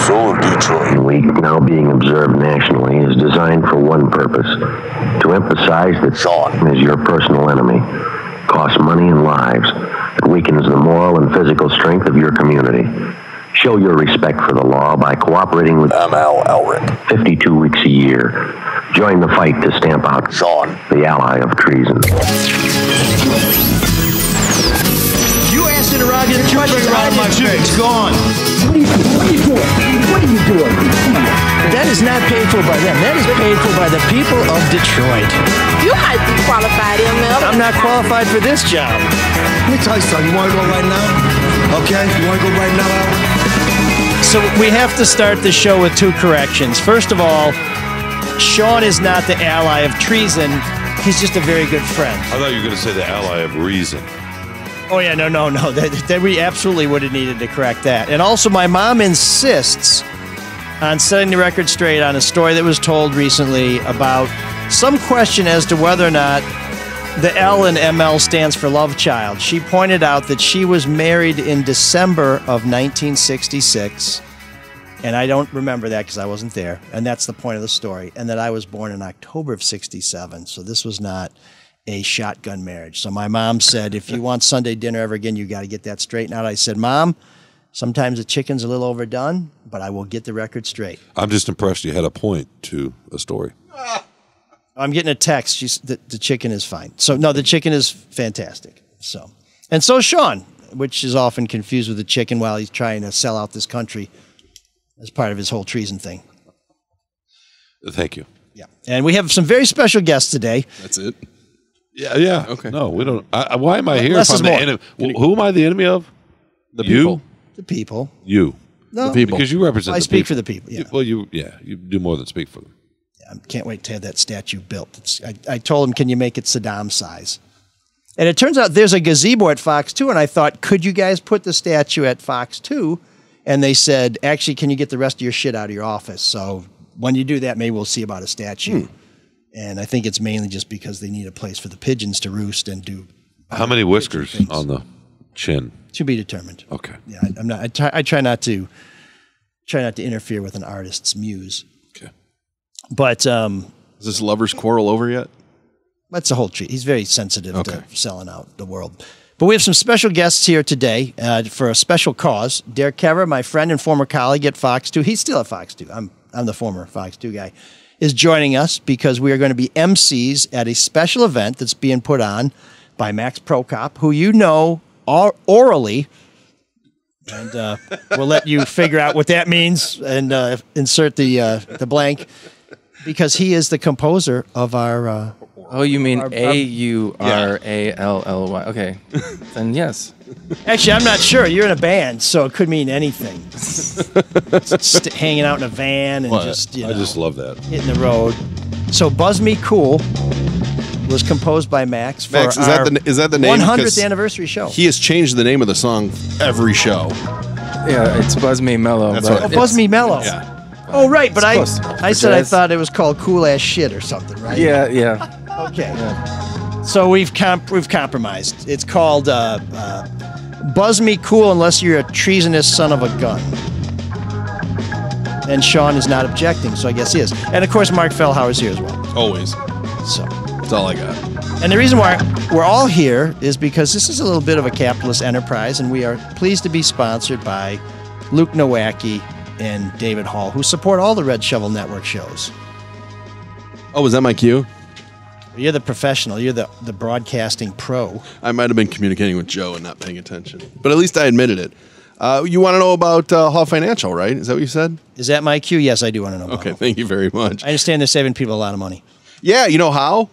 soul of Detroit. And week now being observed nationally is designed for one purpose: to emphasize that Shawn is your personal enemy, costs money and lives, it weakens the moral and physical strength of your community. Show your respect for the law by cooperating with ML Elric. 52 weeks a year. Join the fight to stamp out Shawn, the ally of treason. You asked interrogative, you bring it out of my face. It's gone. What are you doing? What are you doing? That is not paid for by them. That is paid for by the people of Detroit. You might be qualified, ML. I'm not qualified for this job. Let me tell you something. You want to go right now? Okay? You want to go right now? So we have to start the show with two corrections. First of all, Shawn is not the ally of treason. He's just a very good friend. I thought you were going to say the ally of reason. Oh, yeah, no. That we absolutely would have needed to correct that. And also, my mom insists on setting the record straight on a story that was told recently about some question as to whether or not the L in ML stands for love child. She pointed out that she was married in December of 1966, and I don't remember that because I wasn't there, and that's the point of the story, and that I was born in October of 67, so this was not a shotgun marriage. So my mom said, if you want Sunday dinner ever again, you got to get that straightened out. I said, Mom, sometimes the chicken's a little overdone, but I will get the record straight. I'm just impressed you had a point to a story. I'm getting a text. The chicken is fine. So, no, the chicken is fantastic. So, and so is Shawn, which is often confused with the chicken while he's trying to sell out this country as part of his whole treason thing. Thank you. Yeah. And we have some very special guests today. That's it? Yeah. Okay. No, we don't. Why am I here? Less If I'm is the more. enemy? Who am I the enemy of? The people. The people. You. No, The people. Because you represent I the speak people. for the people. Yeah. Well, you do more than speak for them. I can't wait to have that statue built. I told him, can you make it Saddam size? And it turns out there's a gazebo at Fox 2, and I thought, could you guys put the statue at Fox 2? And they said, actually, can you get the rest of your shit out of your office? So when you do that, maybe we'll see about a statue. And I think it's mainly just because they need a place for the pigeons to roost and do. How many whiskers on the chin? To be determined. Okay. Yeah, I'm not. I try not to interfere with an artist's muse. Okay. But Is this lover's quarrel over yet? that's the whole treat. He's very sensitive to selling out the world. But we have some special guests here today for a special cause. Derek Kevra, my friend and former colleague at Fox 2, he's still at Fox 2. I'm the former Fox 2 guy, is joining us because we are going to be MCs at a special event that's being put on by Max Prokop, who you know orally, and we'll let you figure out what that means and insert the blank, because he is the composer of our... Oh, you mean A-U-R-A-L-L-Y. Okay. Then yes. Actually, I'm not sure. You're in a band, so it could mean anything. Just hanging out in a van and just, I just love that. hitting the road. So Buzz Me Cool was composed by Max for Max, is our that the name? 100th anniversary show. He has changed the name of the song every show. Yeah, it's Buzz Me Mellow. That's but right. Oh, Buzz Me Mellow. Yeah. Oh, right, but I said I jazz. thought it was called Cool Ass Shit or something, right? Yeah. Okay. So we've compromised. It's called Buzz Me Cool Unless You're a Treasonous Son of a Gun. And Shawn is not objecting, so I guess he is. And of course, Marc Fellhauer's here as well. Always. So That's all I got. And the reason why we're all here is because this is a little bit of a capitalist enterprise, and we are pleased to be sponsored by Luke Nowacki and David Hall, who support all the Red Shovel Network shows. Oh, was that my cue? You're the professional. You're the broadcasting pro. I might have been communicating with Joe and not paying attention. But at least I admitted it. You want to know about Hall Financial, right? Is that what you said? Is that my cue? Yes, I do want to know about Okay, it. thank you very much. I understand they're saving people a lot of money. Yeah, you know how?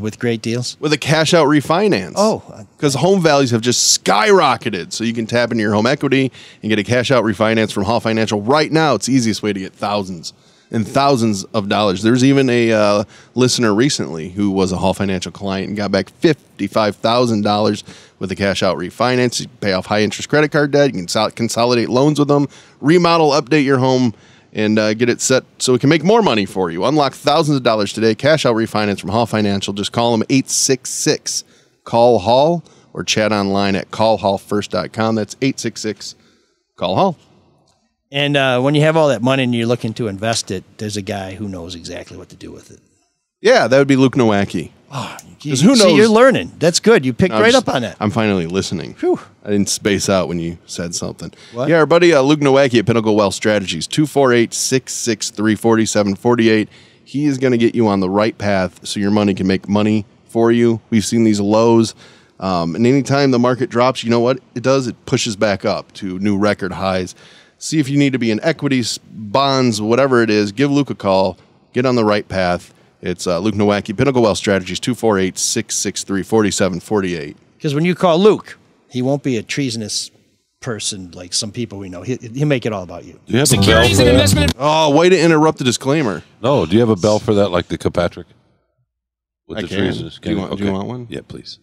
With great deals? With a cash out refinance. Oh. Because home values have just skyrocketed. So you can tap into your home equity and get a cash out refinance from Hall Financial right now. It's the easiest way to get thousands and thousands of dollars. There's even a listener recently who was a Hall Financial client and got back $55,000 with a cash out refinance. You pay off high interest credit card debt. You can consolidate loans with them, remodel, update your home, and get it set so it can make more money for you. Unlock thousands of dollars today. Cash out refinance from Hall Financial. Just call them 866-CALL-HALL or chat online at callhallfirst.com. That's 866-CALL-HALL. And when you have all that money and you're looking to invest it, there's a guy who knows exactly what to do with it. Yeah, that would be Luke Nowacki. Oh, who knows? See, you're learning. That's good. You picked right up on it. I'm finally listening. Whew. I didn't space out when you said something. What? Yeah, our buddy Luke Nowacki at Pinnacle Wealth Strategies, 248-663-4748. He is going to get you on the right path so your money can make money for you. We've seen these lows. And anytime the market drops, you know what it does? It pushes back up to new record highs. See if you need to be in equities, bonds, whatever it is. Give Luke a call. Get on the right path. It's Luke Nowacki, Pinnacle Wealth Strategies, 248-663-4748. Because when you call Luke, he won't be a treasonous person like some people we know. He'll make it all about you. Do you have a bell for that? Oh, way to interrupt the disclaimer. No, do you have a bell for that, like the Patrick? With I the can. treasonous? Do you want one? Yeah, please.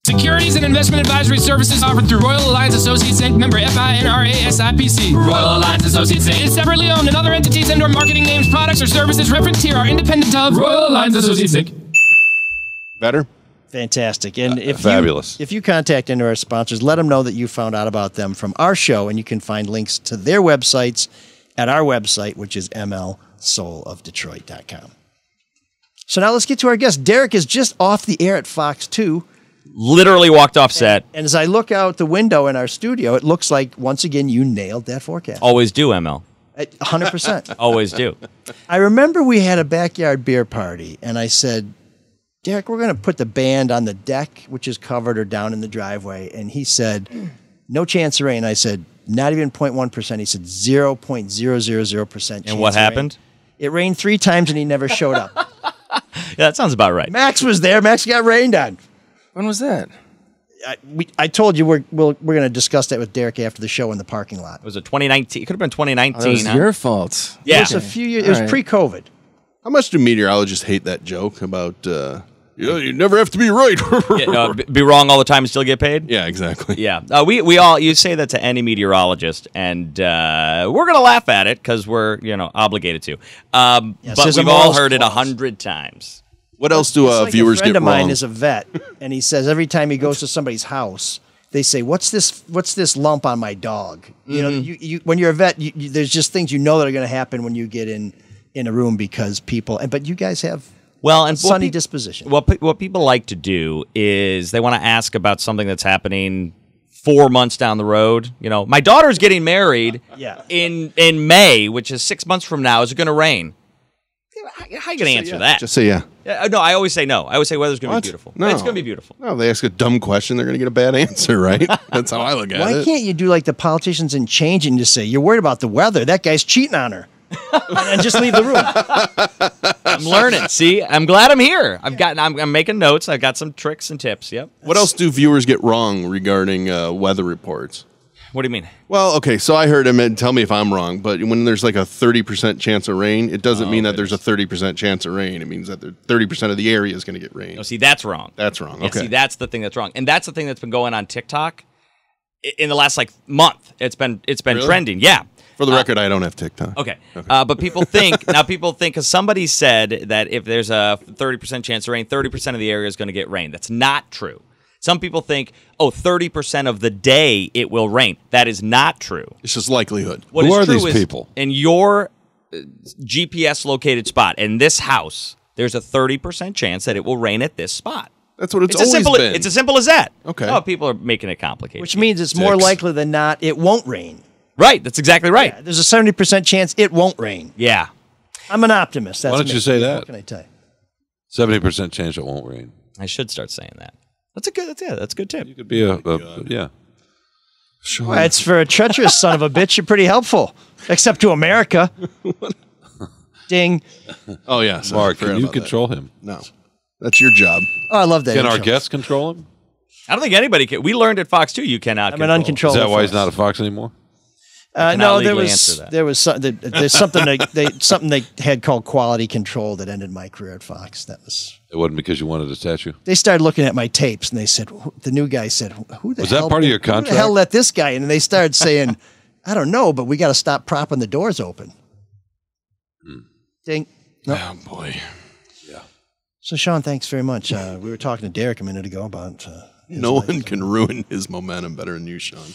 Securities and investment advisory services offered through Royal Alliance Associates Inc. Member FINRA SIPC. Royal Alliance Associates Inc. is separately owned, and other entities and/or marketing names, products, or services referenced here are independent of Royal Alliance Associates Inc. Better? Fantastic. And Fabulous. If you contact any of our sponsors, let them know that you found out about them from our show, and you can find links to their websites at our website, which is mlsoulofdetroit.com. So now let's get to our guest. Derek is just off the air at Fox 2. Literally walked off set. And as I look out the window in our studio, it looks like, once again, you nailed that forecast. Always do, ML. 100%. Always do. I remember we had a backyard beer party, and I said, Derek, we're going to put the band on the deck, which is covered, or down in the driveway. And he said, no chance of rain. I said, not even 0.1%. He said 0.000% chance And what happened? It rained 3 times, and he never showed up. Yeah, that sounds about right. Max was there. Max got rained on. When was that? I told you we're going to discuss that with Derek after the show in the parking lot. It was a 2019. It could have been 2019. That was your fault. Yeah. It was a few years. It was pre-COVID. How much do meteorologists hate that joke about, you never have to be right? Be wrong all the time and still get paid? Yeah, exactly. Yeah. We all, you say that to any meteorologist, and we're going to laugh at it because we're, obligated to. But we've all heard it 100 times. What else do viewers get wrong? A friend of mine is a vet, and he says every time he goes to somebody's house, they say, "What's this lump on my dog?" You know, you when you're a vet, there's just things that are going to happen when you get in a room because people. But you guys have sunny disposition. What people like to do is they want to ask about something that's happening 4 months down the road. My daughter's getting married in May, which is 6 months from now. Is it going to rain? How are you going to answer that? Just say yeah. No, I always say no. I always say weather's going to be beautiful. No. It's going to be beautiful. No, they ask a dumb question, they're going to get a bad answer, right? That's how I look at it. Why can't you do like the politicians in change and just say, you're worried about the weather, that guy's cheating on her, and just leave the room? I'm learning. See, I'm glad I'm here. I'm making notes. I've got some tricks and tips. Yep. What else do viewers get wrong regarding weather reports? What do you mean? Well, okay, so I heard him, and tell me if I'm wrong, but when there's like a 30% chance of rain, it doesn't mean that there's a 30% chance of rain. It means that 30% of the area is going to get rain. No, see, that's wrong. That's wrong. Yeah, okay. See, that's the thing that's wrong. And that's the thing that's been going on TikTok in the last month. It's been Really? trending. Yeah. For the record, I don't have TikTok. Okay. But people think, because somebody said that if there's a 30% chance of rain, 30% of the area is going to get rain. That's not true. Some people think, 30% of the day it will rain. That is not true. It's just likelihood. Who are these people? In your GPS located spot, in this house, there's a 30% chance that it will rain at this spot. That's what it's always been. It's as simple as that. Okay. Oh, people are making it complicated. Which means it's more likely than not it won't rain. Right. That's exactly right. Yeah, there's a 70% chance it won't rain. Yeah. I'm an optimist. That's Why don't you say that? What can I tell you? 70% chance it won't rain. I should start saying that. That's a good tip. You could be yeah. Sure. Well, it's for a treacherous son of a bitch. You're pretty helpful, except to America. Ding. Oh, yeah. Mark, can you control him? No. That's your job. Oh, I love that. Can our guests control him? I don't think anybody can. We learned at Fox 2 you cannot I'm an uncontrollable Is that why he's force. not a Fox anymore? No, there's something they had called quality control that ended my career at Fox. That was. It wasn't because you wanted a statue? They started looking at my tapes and they said, the new guy said, "Who the Was hell? that part of your Who the contract? hell let this guy in?" And they started saying, "I don't know, but we got to stop propping the doors open." Ding. No. Oh, boy. Yeah. So, Shawn, thanks very much. We were talking to Derek a minute ago about. No one can ruin his momentum better than you, Shawn.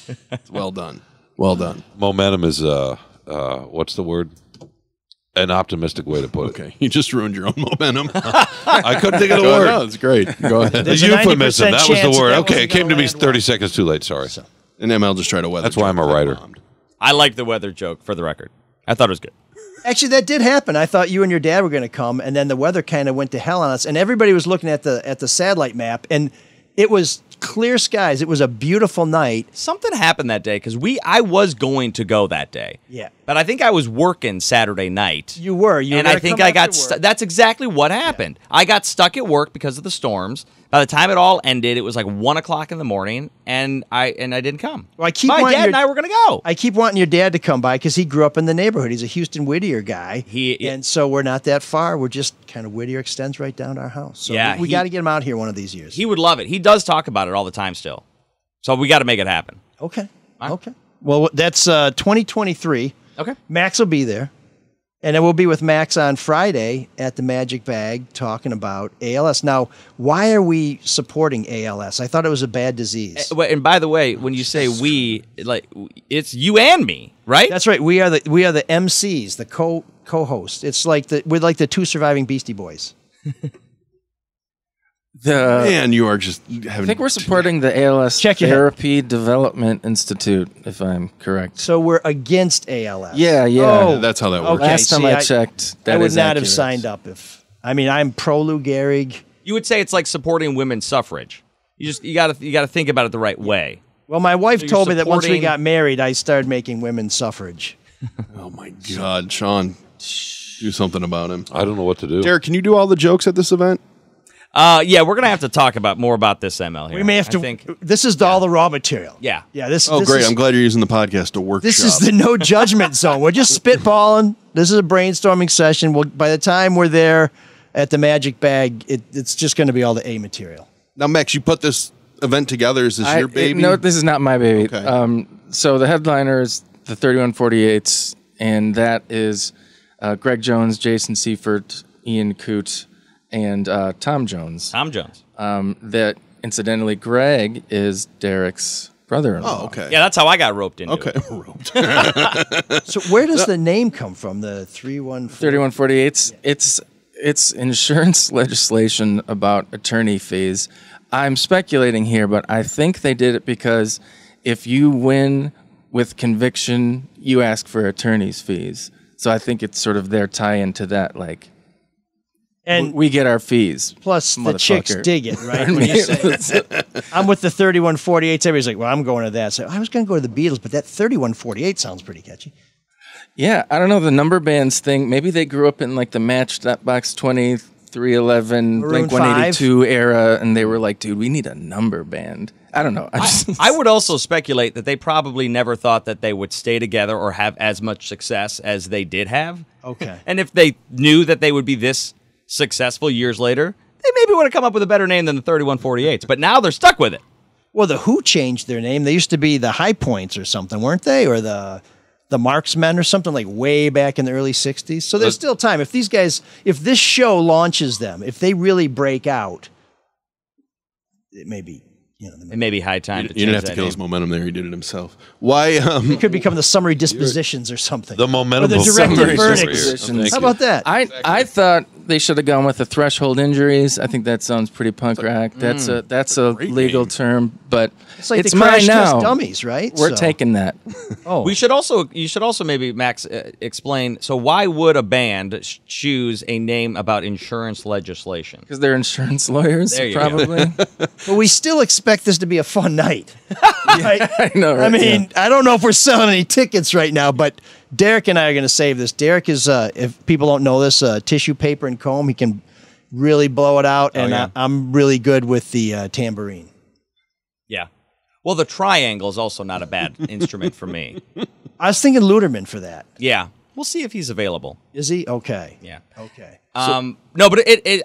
Well done. Well done. Momentum is what's the word? An optimistic way to put it. Okay, you just ruined your own momentum. I couldn't think of the word. No, it's great. Go ahead. The euphemism. That was the word. Okay, it came to me land 30 seconds too late. Sorry. And ML just tried to weather. That's why I'm a writer. I like the weather joke, for the record. I thought it was good. Actually, that did happen. I thought you and your dad were going to come, and then the weather kind of went to hell on us, and everybody was looking at the satellite map, and it was clear skies. It was a beautiful night. Something happened that day because I was going to go that day. Yeah. But I think I was working Saturday night. You were. And I think I got stuck. That's exactly what happened. Yeah. I got stuck at work because of the storms. By the time it all ended, it was like 1 o'clock in the morning, and I didn't come. Well, My dad and I were going to go. I keep wanting your dad to come by because he grew up in the neighborhood. He's a Houston Whittier guy. And so we're not that far. We're just kind of Whittier extends right down to our house. So we got to get him out here one of these years. He would love it. He does talk about it all the time still. So we got to make it happen. Okay. Okay. Well, that's 2023. Okay. Max will be there. And then we'll be with Max on Friday at the Magic Bag talking about ALS. Now, why are we supporting ALS? I thought it was a bad disease. And by the way, when you say we, like it's you and me, right? That's right. We are the MCs, the co-hosts. It's like we're like the two surviving Beastie Boys. Man, you are just having... I think we're supporting the ALS Therapy Development Institute, if I'm correct. So we're against ALS. Yeah. Oh, that's how that works. Okay, Last time I checked, I would not have signed up if... I mean, I'm pro Lou Gehrig. You would say it's like supporting women's suffrage. You got to think about it the right way. Well, my wife told me that once we got married, I started making women's suffrage. Oh, my God, Shawn. Do something about him. I don't know what to do. Derek, can you do all the jokes at this event? Yeah, we're gonna have to talk more about this, ML. Here. We may have to. This is all the raw material. Yeah. This. Oh, great! I'm glad you're using the podcast to workshop. This is the no judgment zone. We're just spitballing. This is a brainstorming session. By the time we're there at the Magic Bag, it's just going to be all the A material. Now, Max, you put this event together. Is this your baby? No, this is not my baby. Okay. So the headliner is the 3148s, and that is Greg Jones, Jason Seifert, Ian Coote, and Tom Jones. That, incidentally, Greg is Derek's brother-in-law. Oh, okay. Yeah, that's how I got roped into it. Roped. So where does the name come from, the 3148s? Yeah. It's insurance legislation about attorney fees. I'm speculating here, but I think they did it because if you win with conviction, you ask for attorney's fees. So I think it's sort of their tie-in to that, like... And we get our fees. Plus, the chicks dig it, right? When you say, I'm with the 3148s. Everybody's like, well, I'm going to that. So I was going to go to the Beatles, but that 3148 sounds pretty catchy. Yeah, I don't know, the number bands thing. Maybe they grew up in like the Matchbox 20, 311, Blink-182 era, and they were like, dude, we need a number band. I don't know. I would also speculate that they probably never thought that they would stay together or have as much success as they did have. Okay. And if they knew that they would be this successful years later, they maybe would have come up with a better name than the 3148s, but now they're stuck with it. Well, the Who changed their name. They used to be the High Points or something, weren't they? Or the Marksmen or something, like way back in the early 60s. So there's still time. If these guys, if this show launches them, if they really break out, it may be, it may be high time to change that. You didn't have to kill his momentum there. He did it himself. Why? It could become the summary dispositions or something. The momentum. Or the directed verdicts. How about that? I thought they should have gone with the threshold injuries. I think that sounds pretty punk rock. That's a legal term, but it's like it's the crash mine now. test dummies, right? We're taking that. Oh, you should also maybe, Max, explain. So why would a band choose a name about insurance legislation? Because they're insurance lawyers, probably. But we still expect this to be a fun night. Right? I know. Right? I mean, I don't know if we're selling any tickets right now, but Derek and I are going to save this. Derek is, if people don't know this, tissue paper and comb. He can really blow it out, and I'm really good with the tambourine. Yeah. Well, the triangle is also not a bad instrument for me. I was thinking Luderman for that. Yeah. We'll see if he's available. Is he? Okay. Yeah. Okay. No, but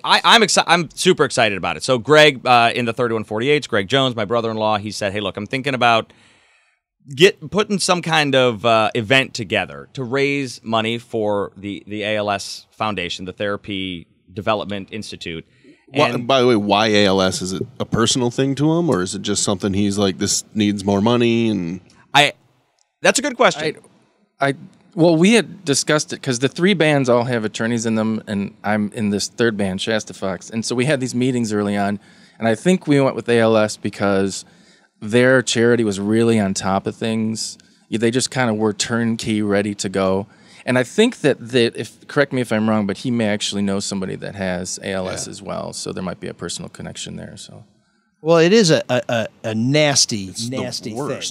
I'm super excited about it. So Greg in the 3148s, Greg Jones, my brother-in-law, he said, hey, look, I'm thinking about putting some kind of event together to raise money for the ALS Foundation, the Therapy Development Institute. And by the way, why ALS? Is it a personal thing to him, or is it just something he's like, this needs more money? And that's a good question. Well, we had discussed it because the 3 bands all have attorneys in them, and I'm in this third band, Shasta Fox. And so we had these meetings early on, and I think we went with ALS because their charity was really on top of things. They just kind of were turnkey, ready to go. And I think that if correct me if I'm wrong, but he may actually know somebody that has ALS as well, so there might be a personal connection there. So. Well, it is a nasty worst,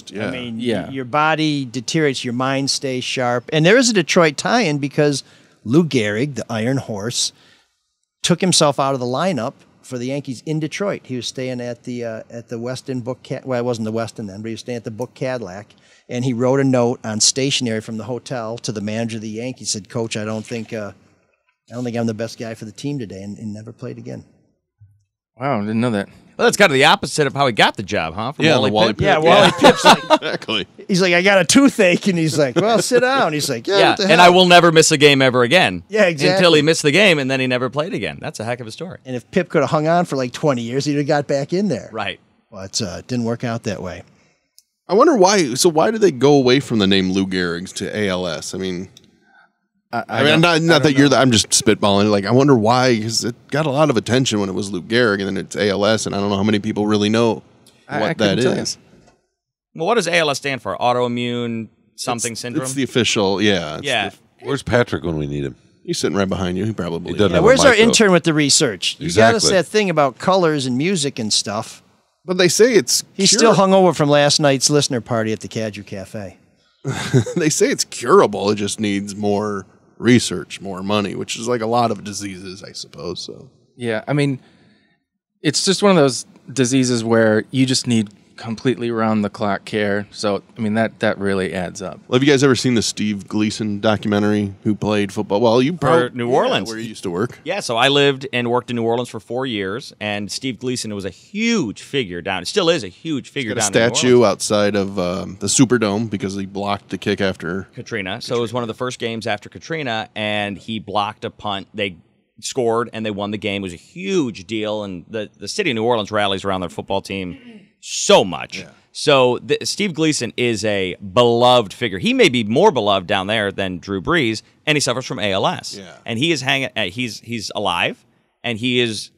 thing. yeah. I mean, your body deteriorates, your mind stays sharp. And there is a Detroit tie-in because Lou Gehrig, the Iron Horse, took himself out of the lineup for the Yankees in Detroit. He was staying at the Westin Book well, it wasn't the Westin then, but he was staying at the Book Cadillac, and he wrote a note on stationery from the hotel to the manager of the Yankees. Said, "Coach, I don't think I'm the best guy for the team today," and never played again. Wow, I didn't know that. Well, that's kind of the opposite of how he got the job, huh? From Wally Pipp. Yeah, Wally Pipp's like, exactly. He's like, "I got a toothache," and he's like, "Well, sit down." He's like, "Yeah, what the hell?" And I will never miss a game ever again. Yeah, exactly. Until he missed the game, and then he never played again. That's a heck of a story. And if Pip could have hung on for like 20 years, he'd have got back in there. Right. But it didn't work out that way. I wonder why. So why did they go away from the name Lou Gehrig's to ALS? I mean, not that you're. I'm just spitballing. Like, I wonder why, because it got a lot of attention when it was Lou Gehrig, and then it's ALS, and I don't know how many people really know what that is. Well, what does ALS stand for? Autoimmune something syndrome? It's the official. Yeah. Where's Patrick when we need him? He's sitting right behind you. He probably doesn't have a where's our mic, though. intern with the research? You got us that thing about colors and music and stuff. But they say it's He's still hungover from last night's listener party at the Cadger Cafe. They say it's curable. It just needs more research, more money, which is like a lot of diseases, I suppose. So yeah, I mean, it's just one of those diseases where you just need completely round-the-clock care. So, I mean, that really adds up. Well, have you guys ever seen the Steve Gleason documentary, who played football? Well, you for New Orleans, where you used to work. Yeah, so I lived and worked in New Orleans for 4 years, and Steve Gleason was a huge figure down. It still is a huge figure down. He's got a statue outside of the Superdome because he blocked the kick after Katrina. So it was one of the first games after Katrina, and he blocked a punt. They scored, and they won the game. It was a huge deal, and the city of New Orleans rallies around their football team so much. Yeah. So Steve Gleason is a beloved figure. He may be more beloved down there than Drew Brees, and he suffers from ALS. Yeah. And he is he's alive, and he is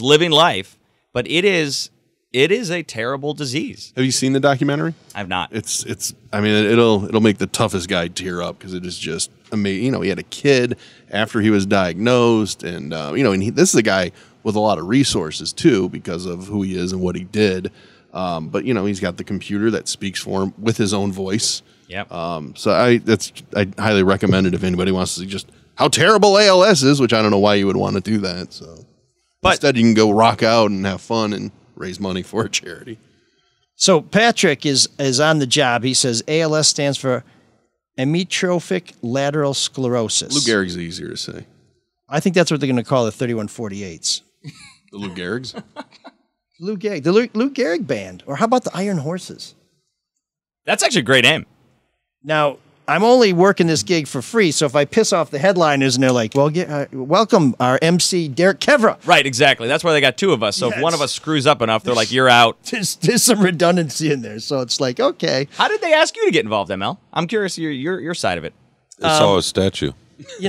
living life, but it is a terrible disease. Have you seen the documentary? I've not. It's I mean, it'll make the toughest guy tear up because it is just amazing. You know, he had a kid after he was diagnosed, and this is a guy with a lot of resources too because of who he is and what he did. But he's got the computer that speaks for him with his own voice. Yep. So I highly recommend it if anybody wants to see just how terrible ALS is, which I don't know why you would want to do that. So, but instead you can go rock out and have fun and raise money for a charity. So Patrick is on the job. He says ALS stands for amyotrophic lateral sclerosis. Lou Gehrig's easier to say. I think that's what they're going to call the 3148s. The Lou Gehrig's? Lou Gehrig. The Lou Gehrig Band. Or how about the Iron Horses? That's actually a great name. Now, I'm only working this gig for free, so if I piss off the headliners and they're like, well, welcome our MC, Derek Kevra. Right, exactly. That's why they got two of us. So Yes. if one of us screws up enough, they're like, you're out. There's some redundancy in there, so it's like, okay. How did they ask you to get involved, ML? I'm curious your side of it. I saw a statue.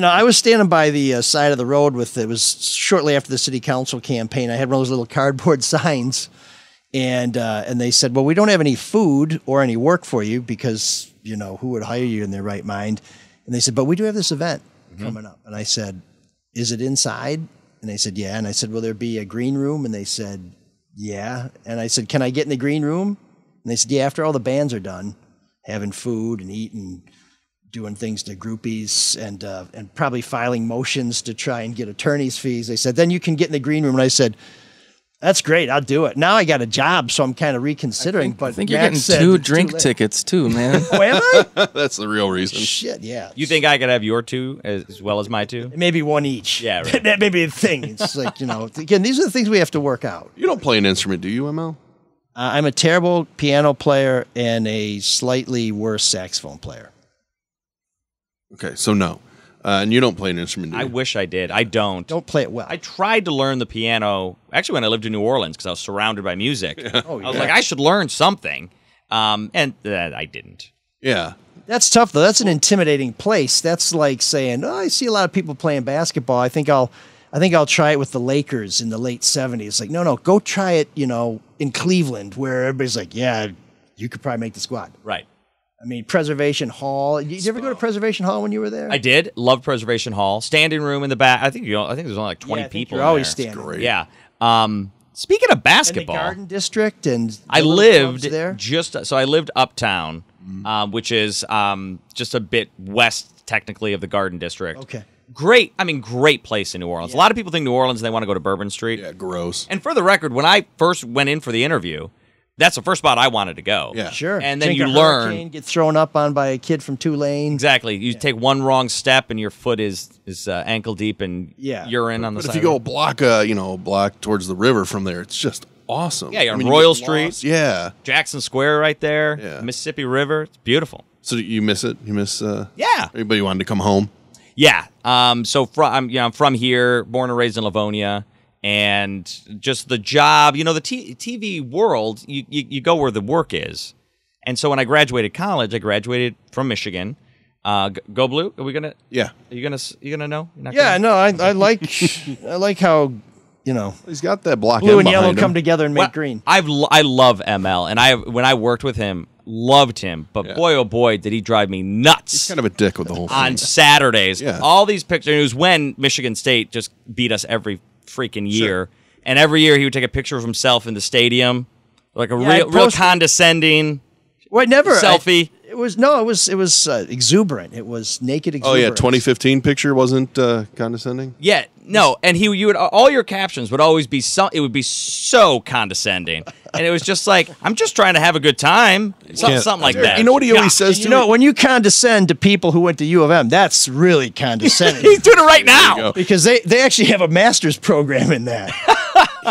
I was standing by the side of the road it was shortly after the city council campaign. I had one of those little cardboard signs, and they said, well, we don't have any food or any work for you because, who would hire you in their right mind? And they said, but we do have this event coming up. And I said, is it inside? And they said, yeah. And I said, will there be a green room? And they said, yeah. And I said, can I get in the green room? And they said, yeah, after all the bands are done, having food and eating, doing things to groupies and probably filing motions to try and get attorney's fees. They said, then you can get in the green room. And I said, that's great. I'll do it. Now I got a job, so I'm kind of reconsidering. I think you're getting 2 drink tickets too, man. Oh, am I? That's the real reason. Shit, yeah. You think I could have your 2 as well as my 2? Maybe one each. Yeah, right. That may be a thing. It's like, again, these are the things we have to work out. You don't play an instrument, do you, ML? I'm a terrible piano player and a slightly worse saxophone player. Okay, so no. And you don't play an instrument, do you? I wish I did. I don't. Don't play it well. I tried to learn the piano, actually, when I lived in New Orleans, because I was surrounded by music. Oh, I was like, I should learn something. And I didn't. Yeah. That's tough though. That's an intimidating place. That's like saying, "Oh, I see a lot of people playing basketball. I think I'll try it with the Lakers in the late '70s." Like, no, go try it. In Cleveland, where everybody's like, "Yeah, you could probably make the squad." Right. I mean, Preservation Hall. Did you ever go to Preservation Hall when you were there? I did. Loved Preservation Hall. Standing room in the back. I think there's only like 20 people. You're always there. standing. Great. Yeah. Speaking of basketball, And the Garden District, and I lived lived I lived uptown, which is just a bit west, technically, of the Garden District. Okay. Great place in New Orleans. A lot of people think New Orleans and they want to go to Bourbon Street. Yeah, gross. And for the record, when I first went in for the interview, that's the first spot I wanted to go. Yeah. Sure. And then Drink you a learn. hurricane, get thrown up on by a kid from Tulane. Exactly. You take one wrong step and your foot is ankle deep in urine on the But side. if you go a block towards the river from there, it's just awesome. Yeah, you're on you Royal get Street. lost. Yeah. Jackson Square right there. Yeah. Mississippi River. It's beautiful. So you miss it? You miss? Yeah. Everybody wanted to come home. Yeah. I'm from here, born and raised in Livonia, and just the job. The TV world. You go where the work is, and so when I graduated college, I graduated from Michigan. Go Blue. Are we gonna? Yeah. Are you gonna know? You're not Yeah, gonna? no, I like how He's got that block. blue M and yellow behind him. come together and make green. I love ML, and when I worked with him, loved him. But boy, oh boy, did he drive me nuts. He's kind of a dick with the whole thing. On Saturdays. Yeah. All these pictures. It was when Michigan State just beat us every freaking year. Sure. And every year he would take a picture of himself in the stadium, like a Yeah, real condescending Well, never selfie. It was exuberant. It was naked Oh exuberance. yeah, 2015 picture wasn't condescending. Yeah, no, and you would all your captions would always be it would be so condescending, and it was just like, I'm just trying to have a good time, something like that. You know what he always says to me? When you condescend to people who went to U of M, that's really condescending. He's doing it right now because they actually have a master's program in that.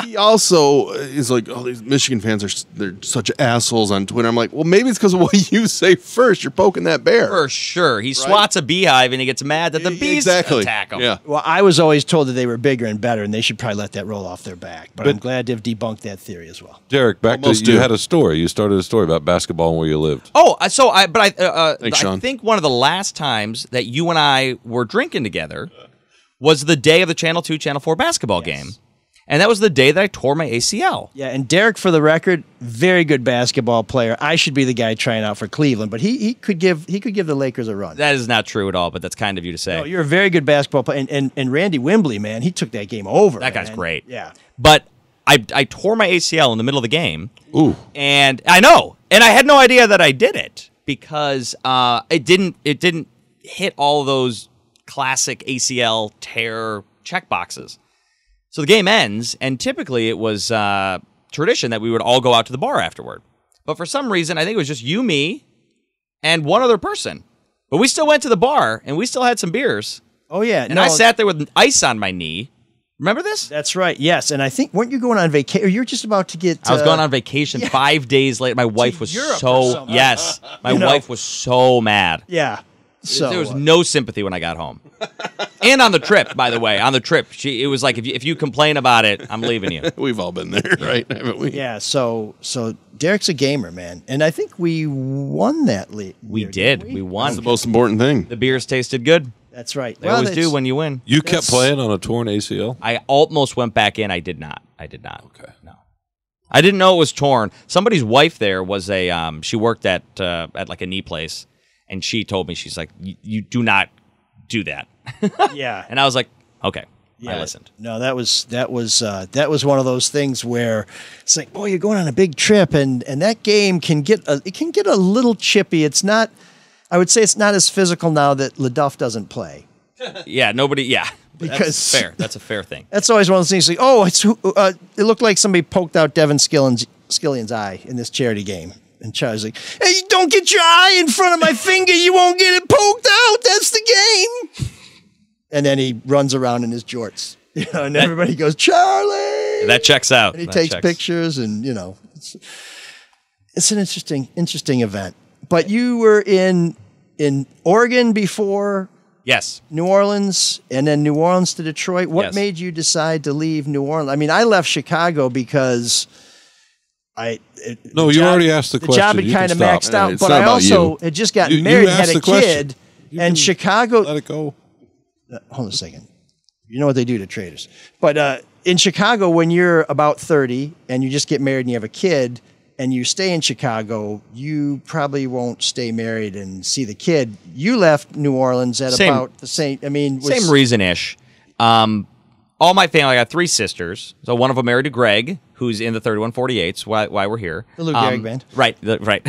He also is like, oh, these Michigan fans they're such assholes on Twitter. I'm like, well, maybe it's because of what you say first. You're poking that bear. For sure. He swats a beehive and he gets mad that the bees attack him. Yeah. Well, I was always told that they were bigger and better, and they should probably let that roll off their back. But I'm glad to have debunked that theory as well. Derek, back to you had a story. You started a story about basketball and where you lived. Oh, I Thanks, Shawn. think one of the last times that you and I were drinking together was the day of the Channel 2, Channel 4 basketball game. And that was the day that I tore my ACL. Yeah, and Derek, for the record, very good basketball player. I should be the guy trying out for Cleveland, but he could give the Lakers a run. That is not true at all, but that's kind of you to say. No, you're a very good basketball player, and Randy Wembley, man, he took that game over. That guy's great. Yeah, but I tore my ACL in the middle of the game. Ooh, and I know, and I had no idea that I did it because it didn't hit all those classic ACL tear check boxes. So the game ends, and typically it was tradition that we would all go out to the bar afterward. But for some reason, I think it was just you, me, and one other person. But we still went to the bar, and we still had some beers. Oh, yeah. And I sat there with ice on my knee. Remember this? That's right, yes. And I think, weren't you going on vacation? You were just about to get... I was going on vacation 5 days later. My wife was so... Yes. My wife was so mad. Yeah. So there was no sympathy when I got home. And on the trip, by the way, it was like, if you complain about it, I'm leaving you. We've all been there, right? Haven't we? Yeah, so Derek's a gamer, man. And I think we won that league. We did. We won. That's the most important thing. The beers tasted good. That's right. They always do when you win. You kept playing on a torn ACL? I almost went back in. I did not. Okay. No. I didn't know it was torn. Somebody's wife there was she worked at like a knee place. And she told me, she's like, you do not do that. Yeah. And I was like, okay. Yeah. I listened. No, that was one of those things where it's like, boy, you're going on a big trip, and that game can get a little chippy. It's not. I would say it's not as physical now that LeDuff doesn't play. Yeah, nobody. Yeah, because that's fair. That's a fair thing. That's always one of those things. Like, oh, it looked like somebody poked out Devin Skillion's eye in this charity game. And Charlie's like, hey, don't get your eye in front of my finger. You won't get it poked out. That's the game. And then he runs around in his jorts. And everybody goes, Charlie. That checks out. And he takes pictures, and, it's an interesting event. But you were in Oregon before Yes. New Orleans, and then New Orleans to Detroit. What Yes. made you decide to leave New Orleans? I mean, I left Chicago because You already asked the question. The job had kind of maxed out, It's but not I about also had just gotten married and had asked a the question. kid. And Chicago. Let it go. Hold on a second. You know what they do to traders. But in Chicago, when you're about 30 and you just get married and you have a kid and you stay in Chicago, you probably won't stay married and see the kid. You left New Orleans at about the same. I mean, same reason-ish. All my family, I got 3 sisters. So one of them married to Greg, who's in the 3148s. Why we're here? The Lou Gehrig band. Right, right.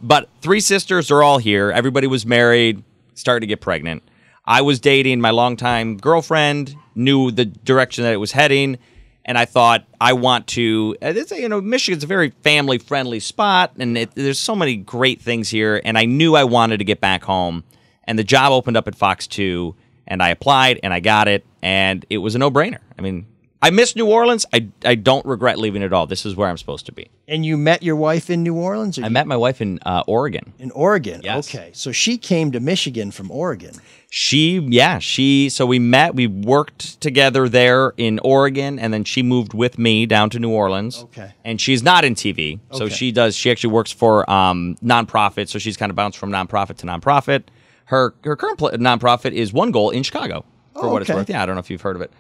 But 3 sisters are all here. Everybody was married, started to get pregnant. I was dating my longtime girlfriend, knew the direction that it was heading, and I thought, I want to. Michigan's a very family-friendly spot, and there's so many great things here. And I knew I wanted to get back home, and the job opened up at Fox 2, and I applied, and I got it, and it was a no-brainer. I mean, I miss New Orleans. I don't regret leaving at all. This is where I'm supposed to be. And you met your wife in New Orleans? I met my wife in Oregon. In Oregon, yes. Okay. So she came to Michigan from Oregon. So we met, we worked together there in Oregon, and then she moved with me down to New Orleans. Okay. And she's not in TV, so she actually works for nonprofit, so she's kind of bounced from nonprofit to nonprofit. Her current nonprofit is One Goal in Chicago, for what it's worth. Yeah, I don't know if you've heard of it.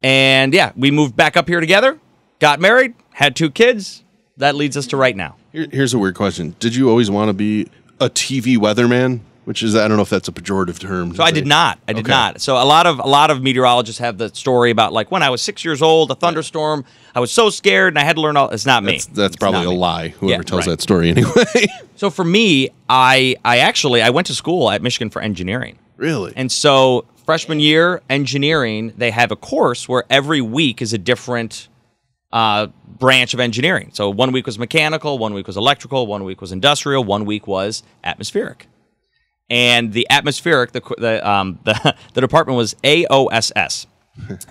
And yeah, we moved back up here together, got married, had 2 kids. That leads us to right now. Here's a weird question. Did you always want to be a TV weatherman? Which is, I don't know if that's a pejorative term. So I did not. I did not. So a lot of meteorologists have the story about, like, when I was 6 years old, a thunderstorm, I was so scared and I had to learn all. It's not me. That's probably a lie. Whoever tells that story anyway. So for me, I went to school at Michigan for engineering. Really? And so freshman year engineering, they have a course where every week is a different branch of engineering. So 1 week was mechanical, 1 week was electrical, 1 week was industrial, 1 week was atmospheric. And the atmospheric, the department was AOSS,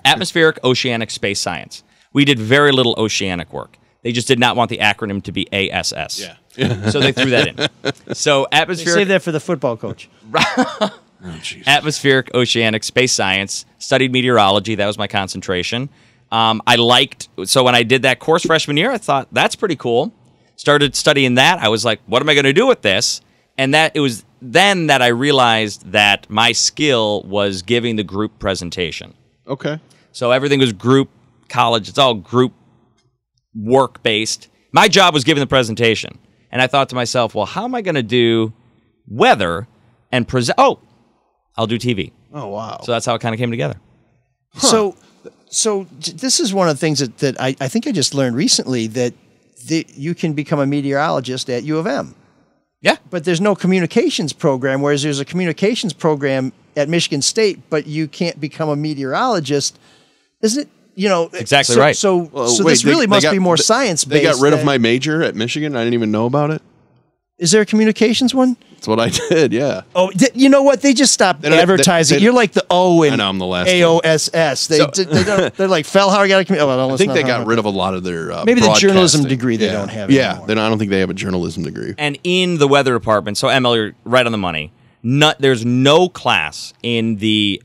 Atmospheric Oceanic Space Science. We did very little oceanic work. They just did not want the acronym to be ASS. Yeah. So they threw that in. So atmospheric. Save that for the football coach. Atmospheric Oceanic Space Science, studied meteorology. That was my concentration. So when I did that course freshman year, I thought, that's pretty cool. Started studying that. I was like, what am I going to do with this? And it was then that I realized that my skill was giving the group presentation. Okay. So everything was group college. It's all group work-based. My job was giving the presentation. And I thought to myself, well, how am I going to do weather and present? Oh, I'll do TV. Oh, wow. So that's how it kind of came together. Huh. So this is one of the things that I think I just learned recently, that you can become a meteorologist at U of M. Yeah. But there's no communications program, whereas there's a communications program at Michigan State, but you can't become a meteorologist. Isn't it? Exactly right. So this really must be more science-based. They got rid of my major at Michigan. I didn't even know about it. Is there a communications one? That's what I did, yeah. Oh, you know what? They just stopped advertising. You're like the O in I know, I'm the last AOSS. They're like, Fellhauer got a I think they got rid of a lot of their maybe the journalism degree they don't have anymore. I don't think they have a journalism degree. And in the weather department, so ML, you're right on the money. There's no class in the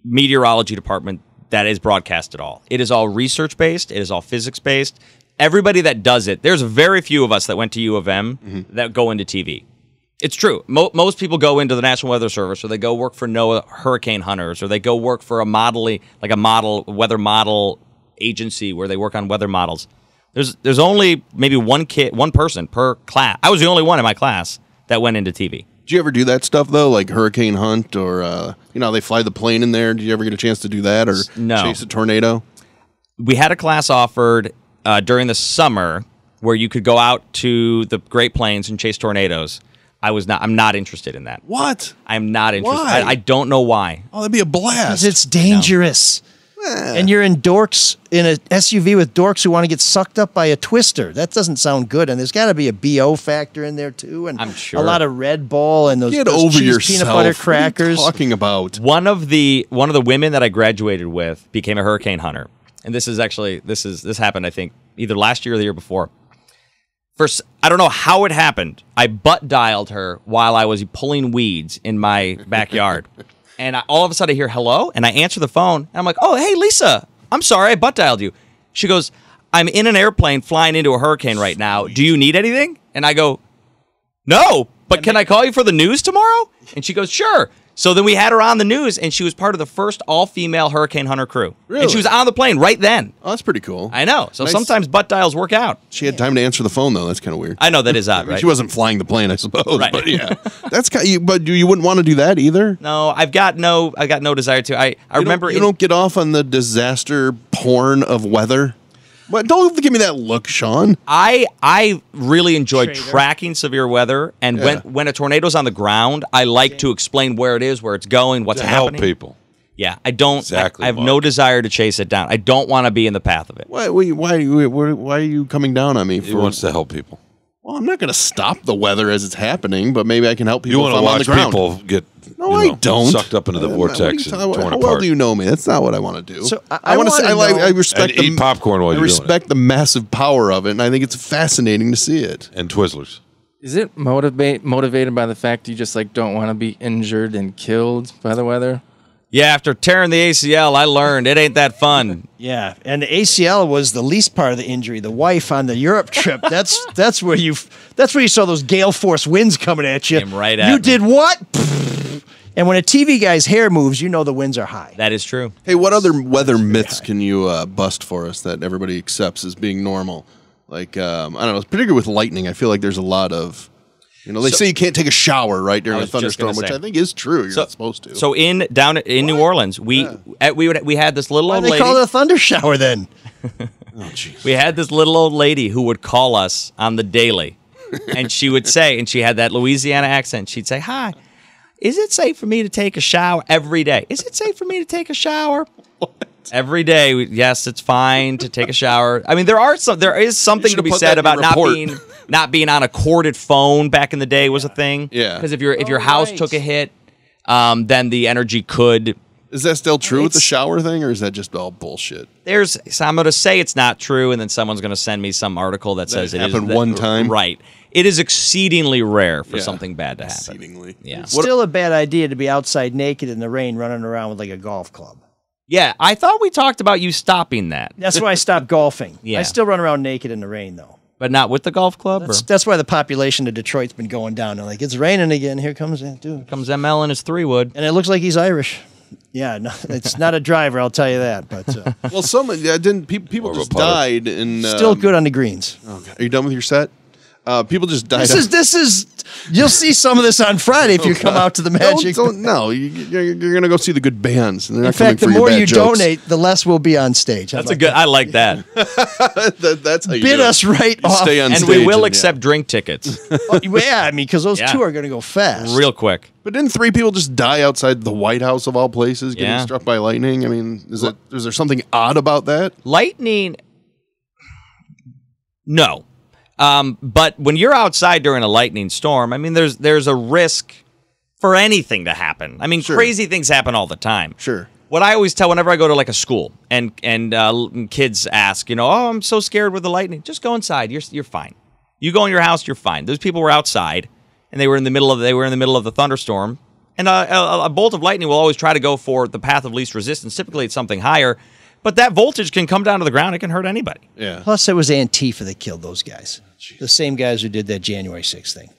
meteorology department that is broadcast at all. It is all research-based. It is all physics-based. Everybody that does it, there's very few of us that went to U of M that go into TV. It's true. Most people go into the National Weather Service, or they go work for NOAA hurricane hunters, or they go work for a weather model agency where they work on weather models. There's only maybe one person per class. I was the only one in my class that went into TV. Did you ever do that stuff, though, like hurricane hunt, or they fly the plane in there? Did you ever get a chance to do that, or chase a tornado? We had a class offered during the summer where you could go out to the Great Plains and chase tornadoes. I'm not interested in that. What? I'm not interested. Why? I don't know why. Oh, that'd be a blast. Because it's dangerous. And you're in an SUV with dorks who want to get sucked up by a twister. That doesn't sound good. And there's got to be a BO factor in there too. And I'm sure a lot of Red Bull and those cheese peanut butter crackers. What are you talking about? One of the women that I graduated with became a hurricane hunter. And this happened, I think, either last year or the year before. First, I don't know how it happened. I butt dialed her while I was pulling weeds in my backyard. And all of a sudden I hear hello, and I answer the phone, and I'm like, oh, hey, Lisa, I'm sorry, I butt dialed you. She goes, I'm in an airplane flying into a hurricane right now. Do you need anything? And I go, no, but can I call you for the news tomorrow? And she goes, sure. So then we had her on the news, and she was part of the first all-female hurricane hunter crew. Really? And she was on the plane right then. Oh, that's pretty cool. I know. So Nice. sometimes butt dials work out. She had time to answer the phone, though. That's kind of weird. I know that is odd, right? She wasn't flying the plane, I suppose. Right. But yeah, that's kind of, but you wouldn't want to do that either. No, I've got no desire to. I remember you don't get off on the disaster porn of weather. But don't give me that look, Shawn. I really enjoyed tracking severe weather, and when a tornado's on the ground, I like to explain where it is, where it's going, what's to happening. help people. Yeah, I don't. Exactly, I have Marc. no desire to chase it down. I don't want to be in the path of it. Why are you coming down on me? He wants to help people. Well, I'm not going to stop the weather as it's happening, but maybe I can help people. You want to watch people get I don't sucked up into the vortex and torn How apart. well do you know me? That's not what I want to do. So I want to say I respect and eat popcorn while I you're doing respect the massive power of it, and I think it's fascinating to see it. And Twizzlers. Is it motivated by the fact you just like don't want to be injured and killed by the weather? Yeah, after tearing the ACL, I learned it ain't that fun. Yeah, and the ACL was the least part of the injury. The wife on the Europe trip, that's where you saw those gale force winds coming at you. Came right at you me. did what? And when a TV guy's hair moves, you know the winds are high. That is true. Hey, what other weather myths can you bust for us that everybody accepts as being normal? Like, I don't know, particularly with lightning, I feel like there's a lot of, they say you can't take a shower right during a thunderstorm, which I think is true. You're not supposed to. So down in New Orleans, we had this little old Why lady. they call it a thunder shower then? We had this little old lady who would call us on the daily, and she would say, and she had that Louisiana accent. She'd say, "Hi, is it safe for me to take a shower every day? Is it safe for me to take a shower?" Every day, yes, it's fine to take a shower. I mean, there is something to be said about not being on a corded phone back in the day was a thing. Yeah. Because if your house took a hit, then the energy could. Is that still true with the shower thing, or is that just all bullshit? So I'm going to say it's not true, and then someone's going to send me some article that says it happened one time. Right. It is exceedingly rare for something bad to happen. Exceedingly. Yeah. It's still a bad idea to be outside naked in the rain running around with like a golf club. Yeah, I thought we talked about you stopping that. That's why I stopped golfing. Yeah. I still run around naked in the rain, though. But not with the golf club? That's why the population of Detroit's been going down. They're like, it's raining again. Here comes that dude. Comes ML in his 3-wood. And it looks like he's Irish. Yeah, no, it's not a driver, I'll tell you that. But well, people just died in. Still good on the greens. Oh God. Are you done with your set? People just died. This is. You'll see some of this on Friday if you come out to the Magic. No, you're going to go see the good bands. And they're In not fact, the coming for more your you bad jokes. donate, the less will be on stage. That's a good. I like that. That's how you Bid do it. us right You off. stay on And stage we will accept drink tickets. Yeah, I mean, because those two are going to go fast. Real quick. But didn't 3 people just die outside the White House of all places, getting Yeah. struck by lightning? I mean, is there something odd about that? Lightning. No. But when you're outside during a lightning storm, I mean, there's a risk for anything to happen. I mean, crazy things happen all the time. Sure. What I always tell whenever I go to like a school and kids ask, oh, I'm so scared with the lightning. Just go inside. You're fine. You go in your house, you're fine. Those people were outside, and they were in the middle of the thunderstorm. And a bolt of lightning will always try to go for the path of least resistance. Typically, it's something higher. But that voltage can come down to the ground. It can hurt anybody. Yeah. Plus, it was Antifa that killed those guys. The same guys who did that January 6th thing.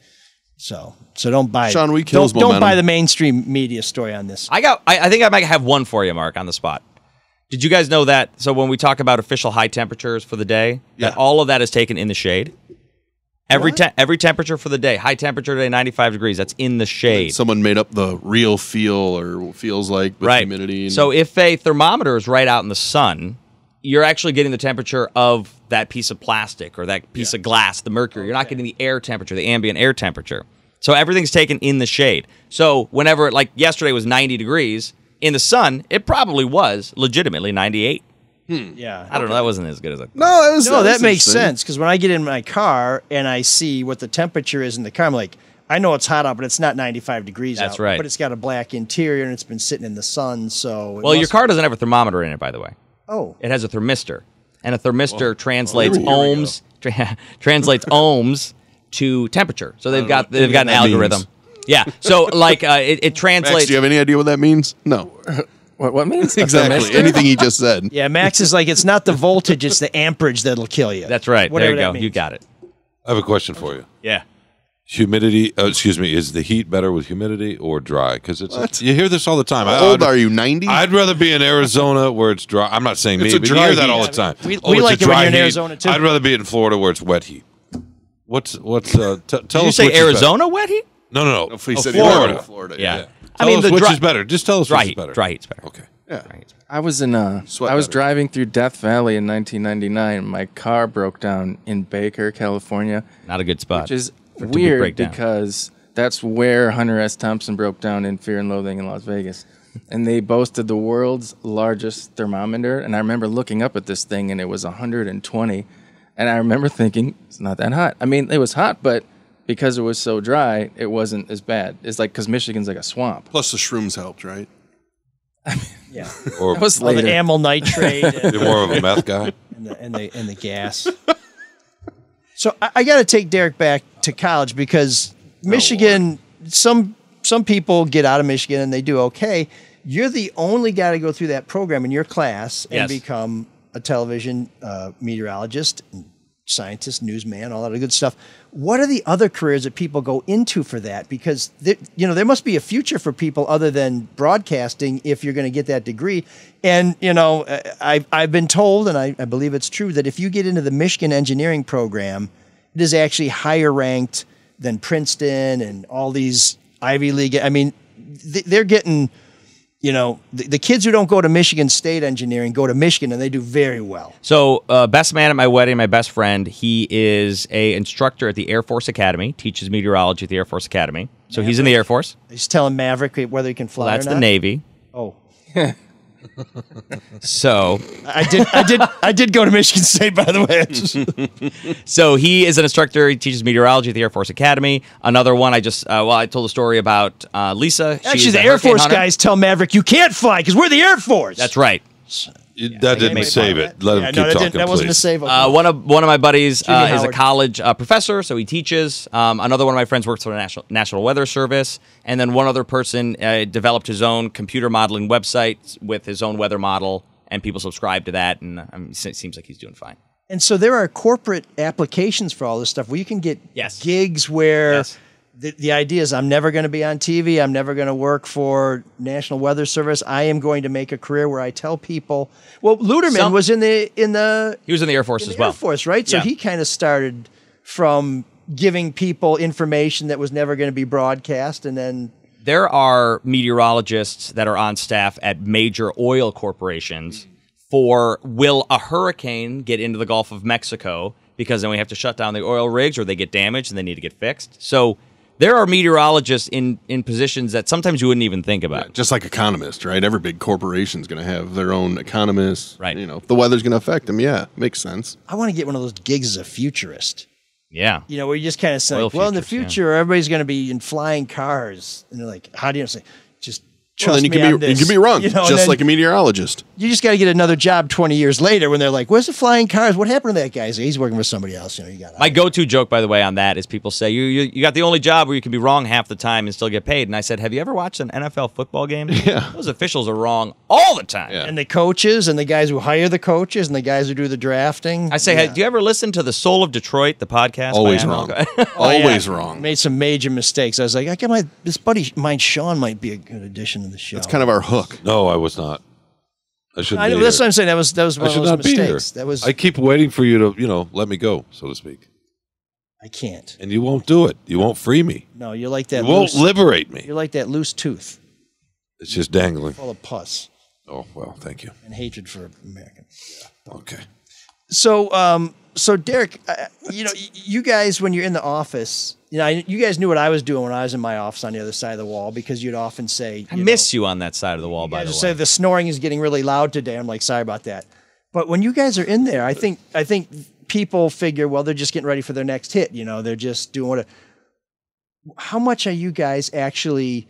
So don't buy. Shawn, we kills don't momentum. buy the mainstream media story on this. I think I might have one for you, Marc, on the spot. Did you guys know that? So when we talk about official high temperatures for the day, that all of that is taken in the shade. Every temperature for the day, high temperature today, 95 degrees. That's in the shade. Someone made up the real feel or feels like with humidity. So if a thermometer is right out in the sun, you're actually getting the temperature of that piece of plastic or that piece of glass, the mercury. You're not getting the air temperature, the ambient air temperature. So everything's taken in the shade. So whenever, like yesterday was 90 degrees, in the sun, it probably was legitimately 98. Yeah. I don't know. That wasn't as good as I thought. No, that makes sense because when I get in my car and I see what the temperature is in the car, I'm like, I know it's hot out, but it's not 95 degrees out. That's right. But it's got a black interior and it's been sitting in the sun, so... Well, your car doesn't have a thermometer in it, by the way. Oh. It has a thermistor. And a thermistor translates ohms translates ohms to temperature. So they've got an algorithm. Yeah. So like it translates. Max, do you have any idea what that means? No. What means? Exactly. Anything he just said. Yeah, Max is like, it's not the voltage, it's the amperage that'll kill you. That's right. Whatever There you that go. means. You got it. I have a question for you. Yeah. Humidity, is the heat better with humidity or dry? Because you hear this all the time. How old are you, 90? I'd rather be in Arizona where it's dry. I'm not saying It's me, a but you dry hear that heat. all the time. We it's like a it when dry you're in heat. Arizona, too. I'd rather be in Florida where it's wet heat. Tell Did you us say which is Arizona wet heat? better. No. If he said he lived in Florida. Yeah. Tell us which dry- is better. Just tell us Dry which is heat. better. Dry heat's better. Okay. Yeah. I was in I was better. driving through Death Valley in 1999. My car broke down in Baker, California, Not a good spot. which is for it to be weird breakdown. because that's where Hunter S. Thompson broke down in Fear and Loathing in Las Vegas. And they boasted the world's largest thermometer. And I remember looking up at this thing, and it was 120. And I remember thinking, it's not that hot. I mean, it was hot, but because it was so dry, it wasn't as bad. It's like, because Michigan's like a swamp. Plus the shrooms helped, right? Yeah. Or That was All the later. amyl nitrate and, you're more of a meth guy. and the gas. So I got to take Derek back to college because Michigan, some people get out of Michigan and they do okay. You're the only guy to go through that program in your class and Yes. become a television meteorologist, scientist, newsman, all that good stuff. What are the other careers that people go into for that? Because there must be a future for people other than broadcasting if you're going to get that degree. And I've been told, and I believe it's true, that if you get into the Michigan engineering program, it is actually higher ranked than Princeton and all these Ivy League. I mean, they're getting. The kids who don't go to Michigan State Engineering go to Michigan, and they do very well. So, best man at my wedding, my best friend, he is a instructor at the Air Force Academy, teaches meteorology at the Air Force Academy. So he's in the Air Force. He's telling Maverick whether he can fly Well, that's or not. the Navy. Oh, So, I did go to Michigan State, by the way. so he is an instructor. He teaches meteorology at the Air Force Academy. Another one, I told a story about Lisa. Actually, She's the a Air hurricane Force hunter. guys tell Maverick you can't fly because we're the Air Force. That's right. That didn't save it. Let him keep talking, that wasn't a please. save. One of my buddies Jimmy is a Howard. college professor, so he teaches. Another one of my friends works for the National Weather Service, and then one other person developed his own computer modeling website with his own weather model, and people subscribe to that, and it seems like he's doing fine. And so there are corporate applications for all this stuff where you can get Yes. gigs where Yes. the idea is I'm never going to be on TV. I'm never going to work for National Weather Service. I am going to make a career where I tell people. Well, Luderman was in the He was in the Air Force as well. Air Force, right? So Yeah. he kind of started from giving people information that was never going to be broadcast, and then There are meteorologists that are on staff at major oil corporations for will a hurricane get into the Gulf of Mexico, because then we have to shut down the oil rigs or they get damaged and they need to get fixed. So there are meteorologists in positions that sometimes you wouldn't even think about. Just like economists, right? Every big corporation's going to have their own economists. Right. If the weather's going to affect them, yeah, makes sense. I want to get one of those gigs as a futurist. Yeah. Where you just kind of say, Oil well, in the futures, yeah. future, everybody's going to be in flying cars. And they're like, how do you say? Just trust Well, then me on this. you can be wrong, and just then like a meteorologist. you just got to get another job 20 years later when they're like, where's the flying cars? What happened to that guy? He's working for somebody else. You got My go-to joke, by the way, on that is people say, you got the only job where you can be wrong half the time and still get paid. And I said, have you ever watched an NFL football game? Yeah. Those officials are wrong all the time. Yeah. And the coaches and the guys who hire the coaches and the guys who do the drafting. I say, hey, do you ever listen to The Soul of Detroit, the podcast? Always by wrong. Animal? Always wrong. Made some major mistakes. I was like, I got this buddy of mine, Shawn, might be a good addition to the show. That's kind of our hook. No, I was not. I shouldn't. I know, be that's here. what I'm saying. That was one I of should those not be here. mistakes. That was I keep waiting for you to, let me go, so to speak. I can't. And you won't do it. You won't free me. No, you're like that. You won't liberate me. You're like that loose tooth, It's just dangling. full of pus Oh, well, thank you. and hatred for Americans. Okay. So Derek, you guys, when you're in the office, you guys knew what I was doing when I was in my office on the other side of the wall, because you'd often say, I miss you on that side of the wall, by the way. say the snoring is getting really loud today. I'm like, sorry about that. But when you guys are in there, I think people figure, well, they're just getting ready for their next hit. They're just doing how much are you guys actually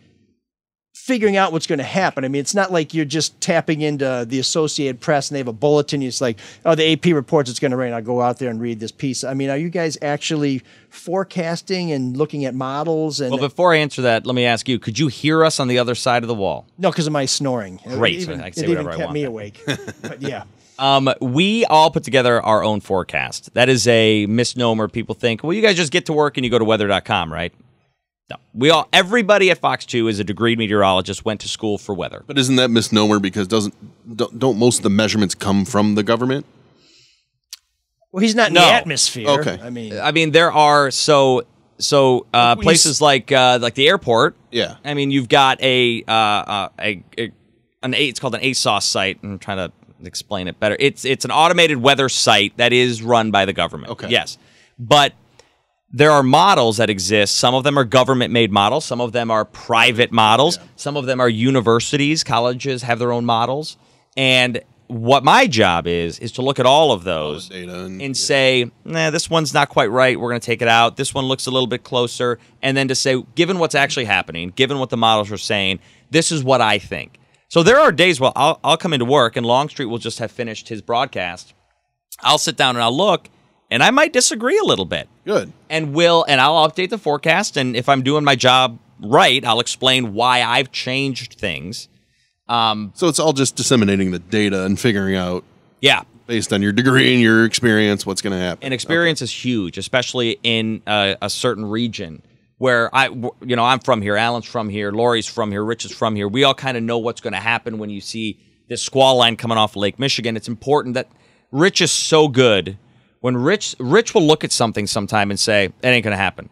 figuring out what's going to happen. I mean, it's not like you're just tapping into the Associated Press and they have a bulletin. It's like, oh, the AP reports it's going to rain. I'll go out there and read this piece. I mean, are you guys actually forecasting and looking at models? And well, before I answer that, let me ask you, could you hear us on the other side of the wall? No, because of my snoring. Great. It I can say whatever I kept want. me awake. But yeah. We all put together our own forecast. That is a misnomer. People think, well, you guys just get to work and you go to weather.com, right? No. Everybody at Fox 2 is a degreed meteorologist, went to school for weather. But isn't that misnomer because don't most of the measurements come from the government? Well, he's not in the atmosphere. Okay. I mean, there are places like the airport. Yeah. I mean, you've got it's called an ASOS site. I'm trying to explain it better. It's an automated weather site that is run by the government. Okay. Yes. But there are models that exist. Some of them are government-made models. Some of them are private models. Yeah. Some of them are universities. Colleges have their own models. And what my job is to look at all of those and say, nah, this one's not quite right. We're going to take it out. This one looks a little bit closer. And then to say, given what's actually happening, given what the models are saying, this is what I think. So there are days where I'll come into work and Longstreet will just have finished his broadcast. I'll sit down and I'll look, and I might disagree a little bit. Good. And I'll update the forecast, and if I'm doing my job right, I'll explain why I've changed things. So it's all just disseminating the data and figuring out, based on your degree and your experience, what's going to happen. And experience is huge, especially in a certain region where I'm from here, Alan's from here, Lori's from here, Rich is from here. We all kind of know what's going to happen when you see this squall line coming off Lake Michigan. It's important that Rich is so good. When Rich will look at something sometime and say, that ain't going to happen.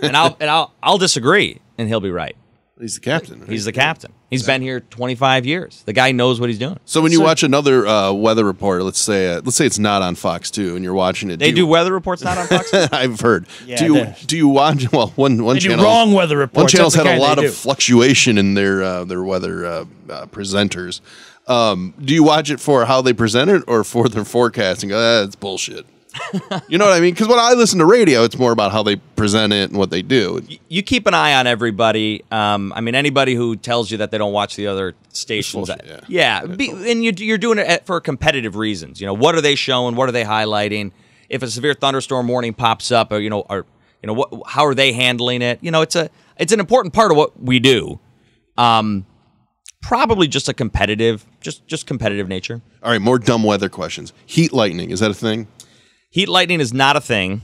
and I'll disagree, and he'll be right. He's the captain. Right? He's the captain. He's been here 25 years. The guy knows what he's doing. So when you watch another weather report, let's say it's not on Fox 2 and you're watching it. They do weather reports not on Fox 2? I've heard. Yeah, do you watch one channel? Do wrong weather reports. One channel's had a lot of fluctuation in their weather presenters. Do you watch it for how they present it or for their forecasting? It's bullshit. You know what I mean? Because when I listen to radio, it's more about how they present it and what they do. You keep an eye on everybody. I mean, anybody who tells you that they don't watch the other stations. And you're doing it for competitive reasons. You know, what are they showing? What are they highlighting? If a severe thunderstorm warning pops up, how are they handling it? You know, it's an important part of what we do. Probably just a competitive nature. All right, more dumb weather questions. Heat lightning, is that a thing? Heat lightning is not a thing.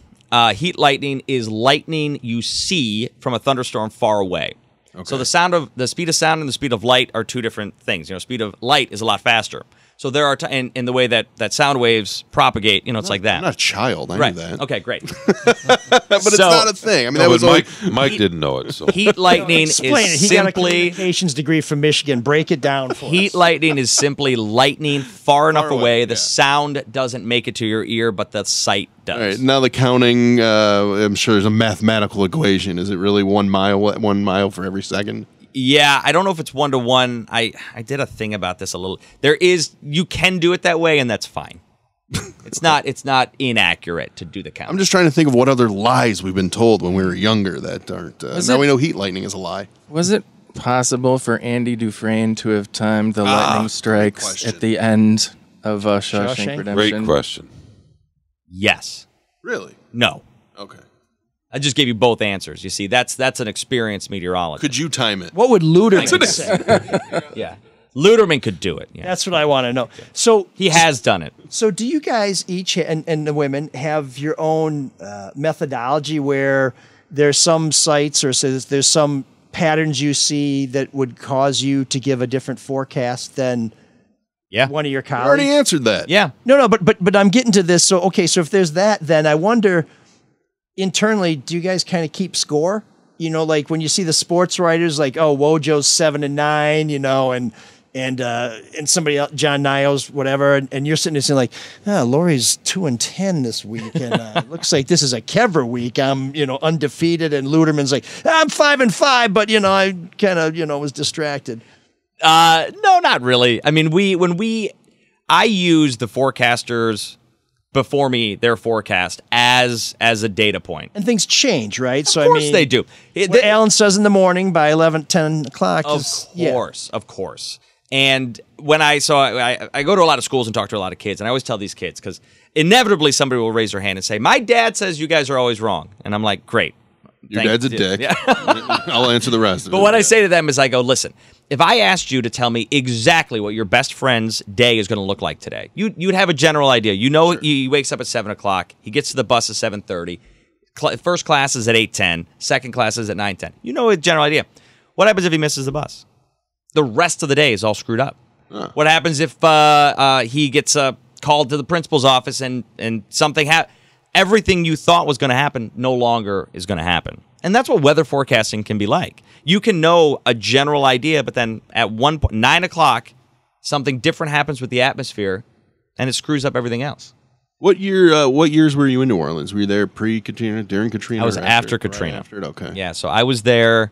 Heat lightning is lightning you see from a thunderstorm far away. Okay. So the speed of sound and the speed of light are two different things. You know, speed of light is a lot faster. So there are in the way that sound waves propagate, it's like that. I'm not a child. I knew that. Okay, great. But it's not a thing. I mean, that was Mike didn't know it. So heat lightning is He simply got a communications degree from Michigan. Break it down for us. Heat lightning is simply lightning far enough away. The sound doesn't make it to your ear, but the sight does. All right, now the counting. I'm sure there's a mathematical equation. Is it really 1 mile for every second? Yeah, I don't know if it's 1 to 1. I did a thing about this a little. You can do it that way, and that's fine. It's not inaccurate to do the count. I'm just trying to think of what other lies we've been told when we were younger that aren't. Now we know heat lightning is a lie. Was it possible for Andy Dufresne to have timed the lightning strikes at the end of Shawshank Redemption? Great question. Yes. Really? No. Okay. I just gave you both answers. You see, that's an experienced meteorologist. Could you time it? What would Luderman say? Yeah. Luderman could do it. Yeah. That's what I want to know. So he has done it. So do you guys each, and the women, have your own methodology where there's some sites or there's some patterns you see that would cause you to give a different forecast than one of your colleagues? I already answered that. Yeah. No, but I'm getting to this. So, okay, so if there's that, then I wonder, internally, do you guys kind of keep score? You know, like when you see the sports writers, like, oh, Wojo's 7-9, and somebody else, John Niles, whatever, and you're sitting there saying like, Lori's 2-10 this week, and looks like this is a Kevra week. I'm, undefeated, and Luderman's like, I'm 5-5, but I kind of, was distracted. No, not really. I mean, I use the forecasters before me their forecast as a data point. And things change, right? Of course they do. What Alan says in the morning by 10 o'clock. Of course. And when I go to a lot of schools and talk to a lot of kids, and I always tell these kids, because inevitably somebody will raise their hand and say, my dad says you guys are always wrong. And I'm like, great. Your dad's a dick. Yeah. I'll answer the rest of it. But what I say to them is I go, listen, if I asked you to tell me exactly what your best friend's day is going to look like today, you'd have a general idea. You know, sure. He wakes up at 7 o'clock. He gets to the bus at 7:30. First class is at 8:10. Second class is at 9:10. You know a general idea. What happens if he misses the bus? The rest of the day is all screwed up. What happens if he gets called to the principal's office and something happens? Everything you thought was going to happen no longer is going to happen. And that's what weather forecasting can be like. You can know a general idea, but then at 9 o'clock, something different happens with the atmosphere, and it screws up everything else. What years were you in New Orleans? Were you there pre-Katrina, during Katrina? I was after Katrina. Right after it, okay. Yeah, so I was there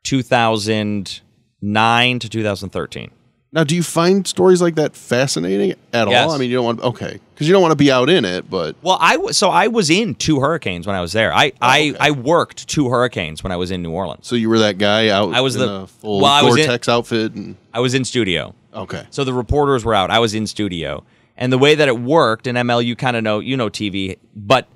2009 to 2013. Now, do you find stories like that fascinating at all? I mean, you don't want because you don't want to be out in it, but well, I was in 2 hurricanes when I was there. I worked 2 hurricanes when I was in New Orleans. So you were that guy out. I was in a full Gore-Tex outfit, and I was in studio. Okay. So the reporters were out. I was in studio, and the way that it worked in ML, you kind of know, TV, but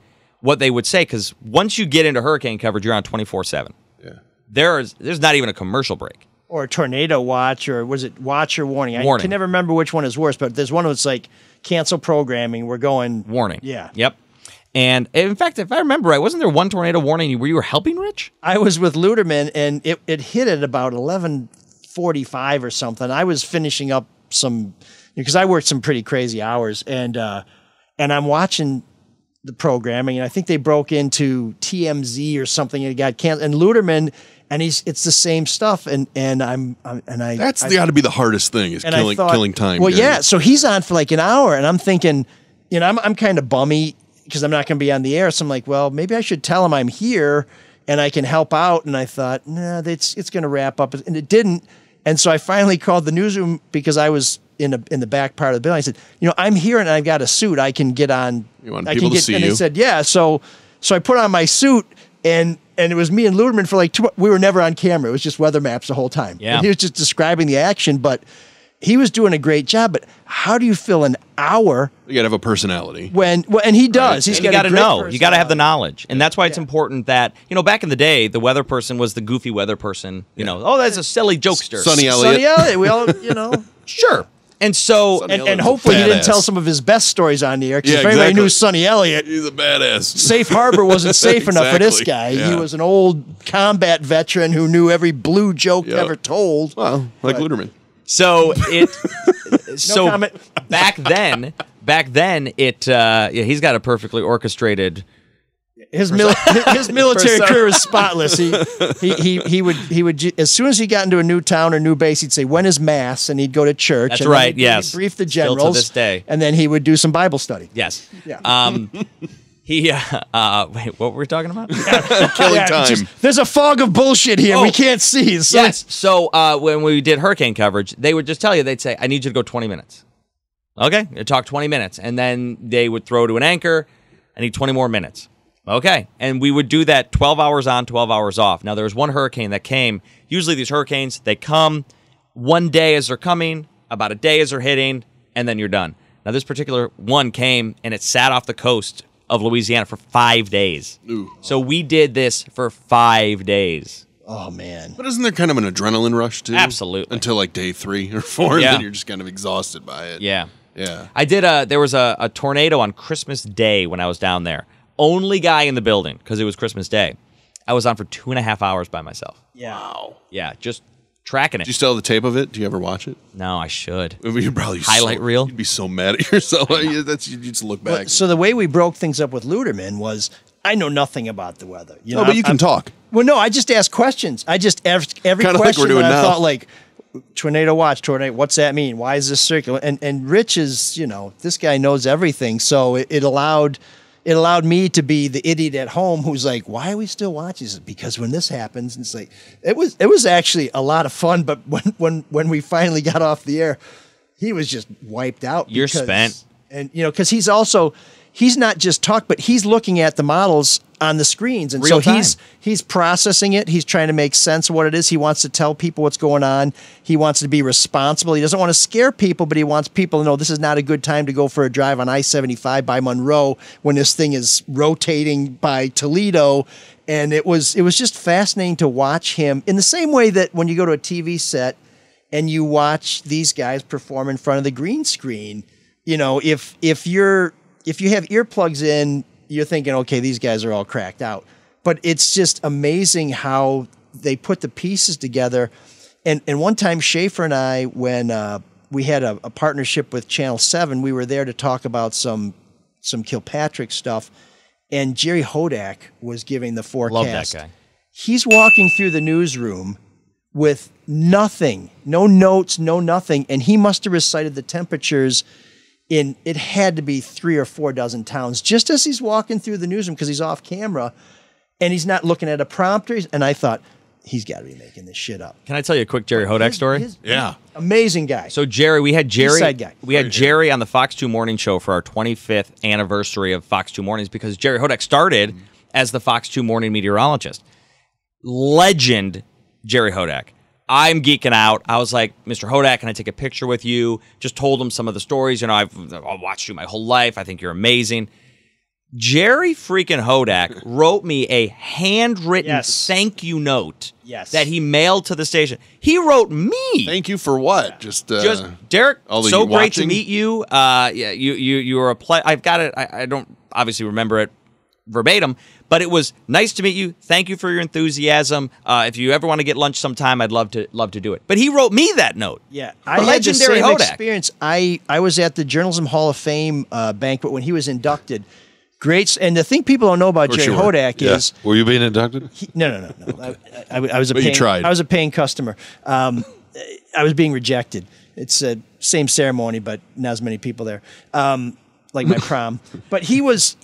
what they would say, because once you get into hurricane coverage, you're on 24/7. Yeah. There's not even a commercial break. Or a tornado watch, or was it watch or warning? I Warning. can never remember which one is worse, but there's one that's like cancel programming. We're going warning. Yeah. Yep. And in fact, if I remember right, wasn't there one tornado warning where you were helping Rich? I was with Luderman, and it hit at about 11:45 or something. I was finishing up some because I worked some pretty crazy hours, and I'm watching the programming, and I think they broke into TMZ or something, and it got canceled. And Luderman. And it's the same stuff, and I that's got to be the hardest thing is killing time. Well, yeah. So he's on for like an hour, and I'm thinking, I'm kind of bummy because I'm not going to be on the air. So I'm like, well, maybe I should tell him I'm here and I can help out. And I thought, nah, it's going to wrap up, and it didn't. And so I finally called the newsroom because I was in the back part of the building. I said, I'm here and I've got a suit. I can get on. You want people to see and you? they said, yeah. So I put on my suit and it was me and Luderman for like 2 months. We were never on camera. It was just weather maps the whole time. Yeah. And he was just describing the action, but he was doing a great job. But how do you fill an hour? You got to have a personality. And he does. Right. You got to know. You got to have the knowledge. And that's why it's important that, back in the day, the weather person was the goofy weather person. That's a silly jokester. Sonny Elliott. We all, Sure. And so, and hopefully he didn't tell some of his best stories on the air. Because if anybody knew Sonny Elliott, he's a badass. Safe harbor wasn't safe enough for this guy. Yeah. He was an old combat veteran who knew every blue joke ever told. Well, like Luderman. So no comment. back then, he's got a perfectly orchestrated. His military career is spotless. He would as soon as he got into a new town or new base, he'd say, "When is mass?" and he'd go to church. That's and right. He'd brief the generals. Still to this day. And then he would do some Bible study. Yes. Yeah. Wait, what were we talking about? Killing time. There's a fog of bullshit here. We can't see. So yes. So when we did hurricane coverage, they would just tell you, they'd say, "I need you to go 20 minutes." Okay. They'd talk 20 minutes, and then they would throw to an anchor. I need 20 more minutes. Okay. And we would do that 12 hours on, 12 hours off. Now, there was one hurricane that came. Usually these hurricanes, they come one day as they're coming, about a day as they're hitting, and then you're done. Now, this particular one came, and it sat off the coast of Louisiana for 5 days. Ooh. So we did this for 5 days. Oh, man. But isn't there kind of an adrenaline rush, too? Absolutely. Until like day 3 or 4, and then you're just kind of exhausted by it. Yeah. Yeah. I did there was a tornado on Christmas Day when I was down there. Only guy in the building because it was Christmas Day. I was on for 2.5 hours by myself. Yeah. Wow. Yeah, just tracking it. Do you still have the tape of it? Do you ever watch it? No, I should. You'd probably highlight reel. You'd be so mad at yourself. You just look back. So the way we broke things up with Luderman was, I know nothing about the weather. But you can talk. Well, no, I just ask questions. I just ask every Kinda question. like we're doing I now. thought like, tornado watch, tornado. What's that mean? Why is this circular? And Rich is, this guy knows everything. So it allowed me to be the idiot at home who's like, why are we still watching this? Because when this happens, and it's like, it was actually a lot of fun. But when we finally got off the air, he was just wiped out. You're spent. And because he's also he's not just talk, but he's looking at the models on the screens. And Real so time. he's processing it. He's trying to make sense of what it is. He wants to tell people what's going on. He wants to be responsible. He doesn't want to scare people, but he wants people to know this is not a good time to go for a drive on I-75 by Monroe when this thing is rotating by Toledo. And it was just fascinating to watch him in the same way that when you go to a TV set and you watch these guys perform in front of the green screen, you know, if you have earplugs in, you're thinking, okay, these guys are all cracked out. But it's just amazing how they put the pieces together. And one time, Schaefer and I, when we had a partnership with Channel 7, we were there to talk about some Kilpatrick stuff. And Jerry Hodak was giving the forecast. Love that guy. He's walking through the newsroom with nothing, no notes, no nothing. And he must have recited the temperatures in, it had to be 3 or 4 dozen towns, just as he's walking through the newsroom because he's off camera and he's not looking at a prompter. And I thought, he's got to be making this shit up. Can I tell you a quick Jerry Hodak story? Yeah. Amazing guy. So Jerry, we had Jerry. East Side guy. We had Jerry on the Fox 2 Morning Show for our 25th anniversary of Fox 2 Mornings because Jerry Hodak started as the Fox 2 Morning meteorologist. Legend Jerry Hodak. I'm geeking out. I was like, Mr. Hodak, can I take a picture with you? Just told him some of the stories. You know, I've watched you my whole life. I think you're amazing. Jerry freaking Hodak wrote me a handwritten thank you note that he mailed to the station. He wrote me. Thank you for what? Just Derek, so great watching? to meet you. Yeah, you were a play. I've got it. I don't obviously remember it verbatim, but it was nice to meet you. Thank you for your enthusiasm. If you ever want to get lunch sometime, I'd love to do it. But he wrote me that note. Yeah, I had the same experience. I was at the Journalism Hall of Fame banquet when he was inducted. Great, and the thing people don't know about Jerry Hodak is, were you being inducted? No. I was a But you tried. I was a paying customer. I was being rejected. It's the same ceremony, but not as many people there. Like my prom. But he was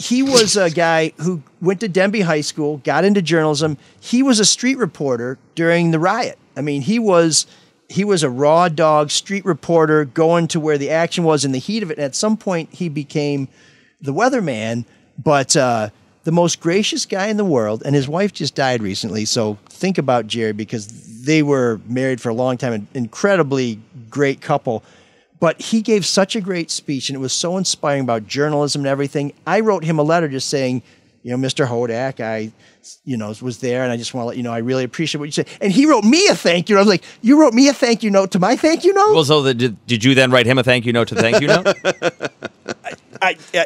a guy who went to Denby High School, got into journalism. He was a street reporter during the riot. I mean, he was a raw dog street reporter going to where the action was in the heat of it. And at some point, he became the weatherman. But the most gracious guy in the world, and his wife just died recently. So think about Jerry because they were married for a long time, an incredibly great couple. But he gave such a great speech, and it was so inspiring about journalism and everything. I wrote him a letter just saying, Mr. Hodak, I, was there, and I just want to let you know I really appreciate what you said. And he wrote me a thank you. I was like, you wrote me a thank you note to my thank you note? Well, so did you then write him a thank you note to the thank you note?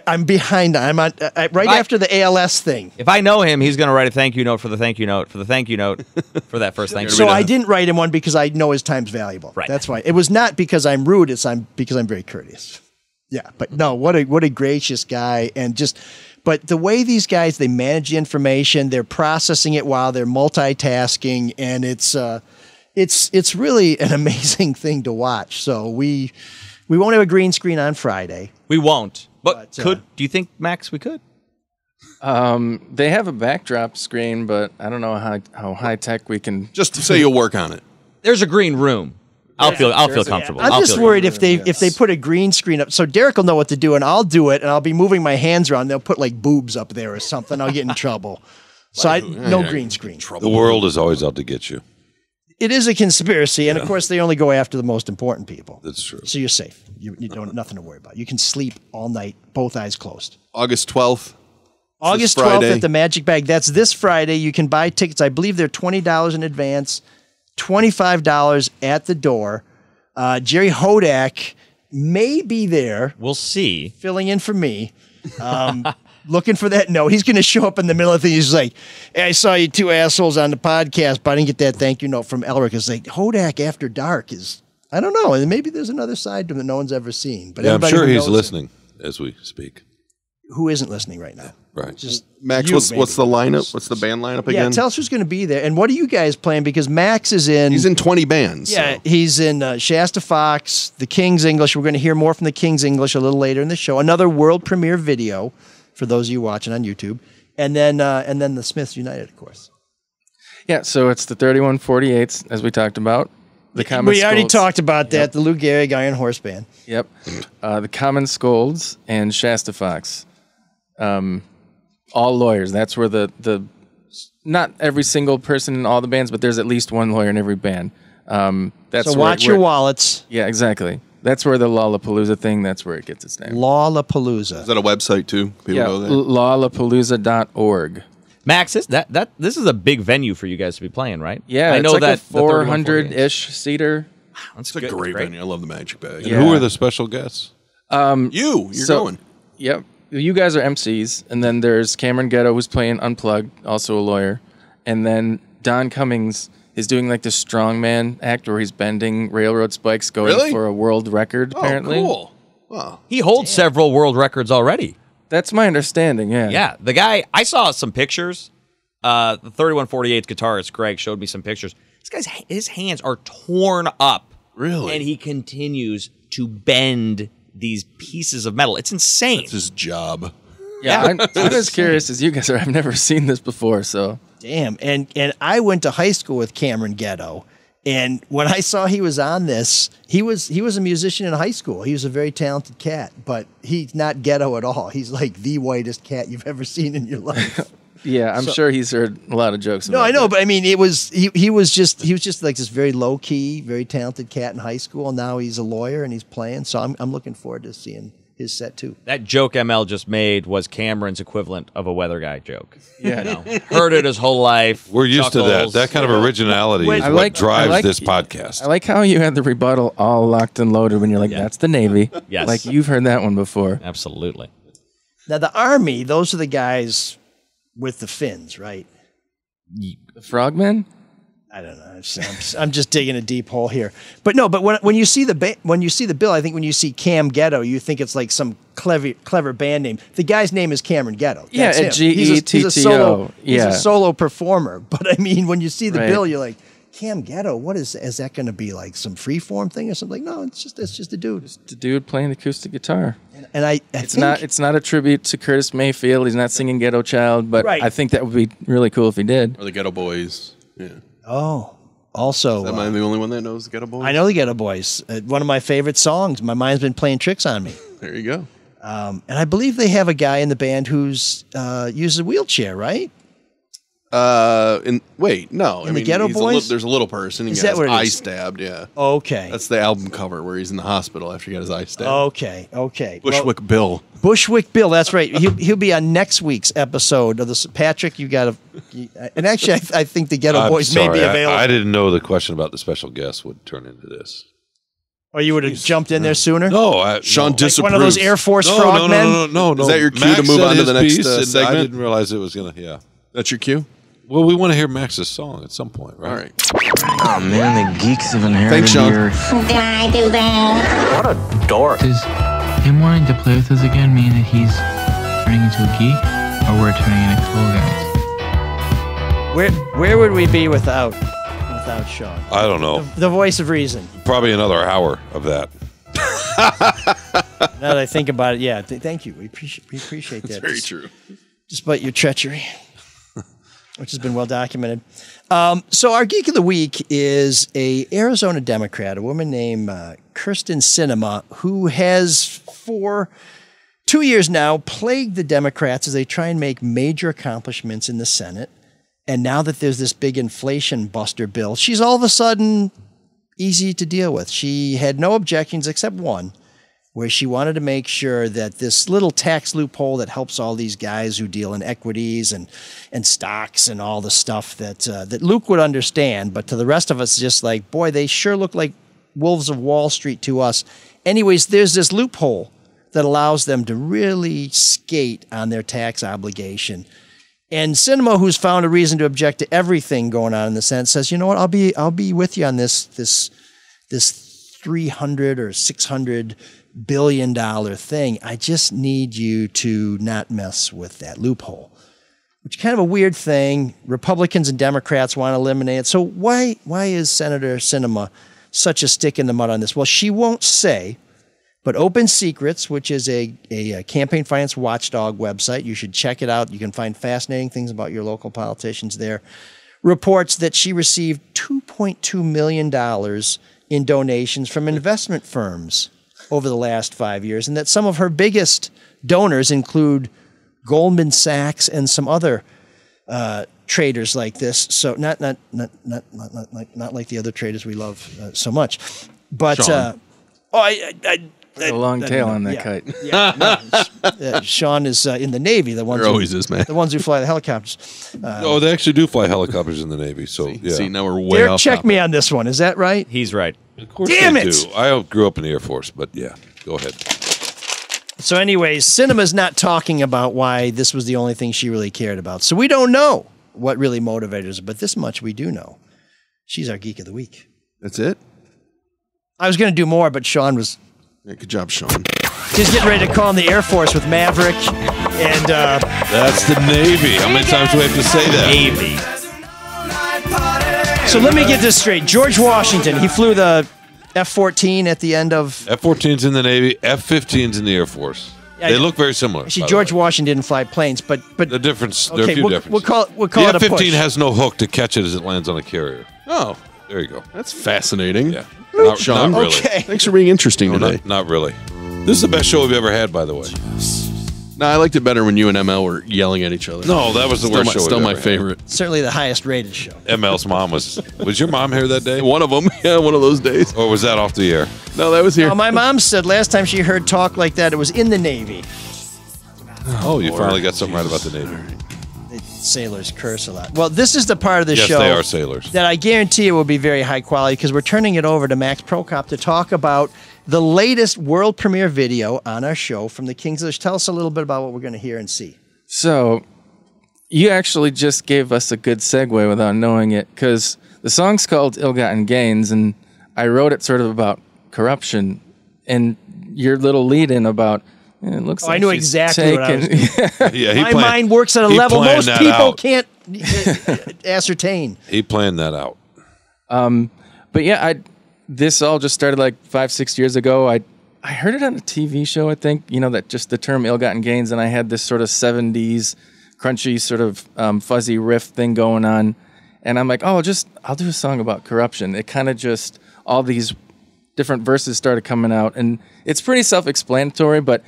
I'm behind. I'm on after the ALS thing. If I know him, he's going to write a thank you note for the thank you note for the thank you note for that first thank you. So I didn't write him one because I know his time's valuable. Right. That's why. It was not because I'm rude. It's because I'm very courteous. Yeah, but no, what a gracious guy, but the way these guys, they manage the information, they're processing it while they're multitasking, and it's really an amazing thing to watch. So we won't have a green screen on Friday. We won't. But do you think, Max, we could? They have a backdrop screen, but I don't know how high tech we can. Just to say you'll work on it. There's a green room. I'll feel comfortable. I'm just worried if they put a green screen up. So Derek will know what to do, and I'll do it, and I'll be moving my hands around. They'll put like boobs up there or something. I'll get in trouble. So no green screen. The world is always out to get you. It is a conspiracy, and of course they only go after the most important people. That's true. So you're safe. You don't nothing to worry about. You can sleep all night, both eyes closed. August 12th. August 12th at the Magic Bag. That's this Friday. You can buy tickets. I believe they're $20 in advance, $25 at the door. Jerry Hodak may be there. We'll see. Filling in for me. Looking for that note. He's going to show up in the middle of things. He's like, hey, I saw you two assholes on the podcast, but I didn't get that thank you note from Elric. It's like, Hodak After Dark is, I don't know. And maybe there's another side to him that no one's ever seen. But I'm sure he's listening as we speak. Who isn't listening right now? Right. Just Max, what's the lineup? What's the band lineup again? Yeah, tell us who's going to be there. And what are you guys playing? Because Max is in... He's in 20 bands. Yeah, so. He's in Shasta Fox, the King's English. We're going to hear more from the King's English a little later in the show. Another world premiere video for those of you watching on YouTube. And then the Smiths United, of course. Yeah, so it's the 3148s, as we talked about. The Common We already Scolds. talked about that, the Lou Gehrig Iron Horse Band. Yep. The Common Scolds and Shasta Fox. all lawyers. That's where the not every single person in all the bands, but there's at least one lawyer in every band. That's so watch your wallets. Yeah, exactly. That's where the Lollapalooza thing, that's where it gets its name. Lollapalooza. Is that a website too? People go there? Lollapalooza.org. Max, this is a big venue for you guys to be playing, right? Yeah, I know it's like that a 400-ish seater. Wow, that's It's a great venue. I love the Magic Bag. And who are the special guests? You're going. Yep. You guys are MCs, and then there's Cameron Ghetto, who's playing Unplugged, also a lawyer. And then Don Cummings is doing like the strongman act where he's bending railroad spikes going for a world record, apparently. Oh, cool. Wow. He holds several world records already. That's my understanding, yeah. Yeah, the guy, I saw some pictures. The 3148 guitarist, Greg, showed me some pictures. This guy's, his hands are torn up. Really? And he continues to bend these pieces of metal. It's insane. It's his job. Yeah, I'm as curious as you guys are. I've never seen this before, so. Damn. And I went to high school with Cameron Ghetto. And when I saw he was on this, he was a musician in high school. He was a very talented cat, but he's not ghetto at all. He's like the whitest cat you've ever seen in your life. Yeah, I'm sure he's heard a lot of jokes. No, I know, but I mean, it was he was just like this very low key, very talented cat in high school. And now he's a lawyer and he's playing. So I'm looking forward to seeing his set too. That joke ML just made was Cameron's equivalent of a weather guy joke. Yeah, you know, heard it his whole life. We're used to that. That kind of originality is what drives this podcast. I like how you had the rebuttal all locked and loaded when you're like, "That's the Navy." Yes, like you've heard that one before. Absolutely. Now the Army, those are the guys with the fins, right? The frogmen? I don't know. I'm just digging a deep hole here. But no, but when you see the bill, I think when you see Cam Ghetto, you think it's like some clever band name. The guy's name is Cameron Ghetto. Yeah, That's GEETTO. He's a solo performer. But I mean, when you see the Right. bill, you're like, Cam Ghetto. What is that going to be like? Some freeform thing or something? No, it's just a dude. Just a dude playing acoustic guitar. And I it's think it's not a tribute to Curtis Mayfield. He's not singing Ghetto Child, but Right. I think that would be really cool if he did. Or the Ghetto Boys. Yeah. Oh, also, Am I the only one that knows the Ghetto Boys? I know the Ghetto Boys. One of my favorite songs. My mind's been playing tricks on me. There you go. And I believe they have a guy in the band who's uses a wheelchair, right? Wait, no. In the Ghetto Boys? There's a little person. He Is got that his what it eye is? stabbed, yeah. Okay. That's the album cover where he's in the hospital after he got his eye stabbed. Okay. Bushwick Bill. Bushwick Bill, that's right. He'll be on next week's episode of this. Patrick, you got to. And actually, I think the Ghetto Boys may be available. I didn't know the question about the special guest would turn into this. Or you would have jumped in there sooner? No, Sean Like disapproves. one of those Air Force frogmen? No. Is that your cue Max to move said on to his the next piece, and segment? I didn't realize it was going to, yeah. That's your cue? Well, we want to hear Max's song at some point, right? All right. Oh man, the geeks have inherited Thanks, Shawn. your... Did I do that? What a dork. Does him wanting to play with us again mean that he's turning into a geek, or we're turning into cool guys? Where would we be without Shawn? I don't know. The voice of reason. Probably another hour of that. Now that I think about it, yeah. Thank you. We appreciate that. That's very true. Despite your treachery, which has been well documented. So our Geek of the Week is a Arizona Democrat, a woman named Kirsten Sinema, who has for 2 years now plagued the Democrats as they try and make major accomplishments in the Senate. And now that there's this big inflation buster bill, she's all of a sudden easy to deal with. She had no objections except one, where she wanted to make sure that this little tax loophole that helps all these guys who deal in equities and stocks and all the stuff that Luke would understand, but to the rest of us, just like, boy, they sure look like wolves of Wall Street to us. Anyways, there's this loophole that allows them to really skate on their tax obligation. And Sinema, who's found a reason to object to everything going on in the Senate, says, you know what, I'll be with you on this 300 or 600 billion dollar thing. I just need you to not mess with that loophole, which is kind of a weird thing. Republicans and Democrats want to eliminate it. So why is Senator Sinema such a stick in the mud on this? Well, she won't say, but Open Secrets, which is a campaign finance watchdog website, you should check it out. You can find fascinating things about your local politicians there, reports that she received $2.2 million in donations from investment firms over the last 5 years, and that some of her biggest donors include Goldman Sachs and some other traders like this. So not like the other traders we love so much, but a long tail on that kite. Yeah, Shawn is in the Navy. The ones the ones who fly the helicopters. They actually do fly helicopters in the Navy. So see, now we're way Derek, off. check me on this one. Is that right? He's right. Of course Damn they it! do. I grew up in the Air Force, but yeah, go ahead. So anyways, Cinema's not talking about why this was the only thing she really cared about. So we don't know what really motivated her, but this much we do know. She's our Geek of the Week. That's it? I was going to do more, but Shawn was... Yeah, good job, Shawn. She's getting ready to call in the Air Force with Maverick, and... That's the Navy. How many times do we have to say that? Navy. So let me get this straight. George Washington, he flew the F-14 at the end of... F-14's in the Navy, F-15's in the Air Force. Yeah, They look very similar. See, George Washington didn't fly planes, but The difference, there are a okay, few we'll differences. call the it a push. F-15 has no hook to catch it as it lands on a carrier. Oh, there you go. that's fascinating. Yeah. Not, Shawn, not really. Okay. Thanks for being interesting No, today. not really. This is the best show we've ever had, by the way. No, I liked it better when you and ML were yelling at each other. No, that was the worst show Still we've my ever had. favorite. Certainly the highest rated show. ML's mom was your mom here that day? One of them. Yeah, one of those days. Or was that off the air? No, that was here. No, my mom said last time she heard talk like that, it was in the Navy. Oh, you finally got something right about the Navy. The sailors curse a lot. Well, this is the part of the show Yes, they are sailors. that I guarantee it will be very high quality because we're turning it over to Max Prokop to talk about the latest world premiere video on our show from the King's English. Tell us a little bit about what we're going to hear and see. So, you actually just gave us a good segue without knowing it, because the song's called Ill-Gotten Gains, and I wrote it sort of about corruption, and your little lead-in about, it looks like I knew she's exactly what I was taken- Yeah, My mind works at a level planned most that people out. can't ascertain. He planned that out. But yeah, this all just started like 5-6 years ago. I heard it on a TV show, I think, that just the term ill-gotten gains, and I had this sort of 70s crunchy sort of fuzzy riff thing going on, and I'm like, I'll do a song about corruption. It kind of just, all these different verses started coming out, and it's pretty self-explanatory, but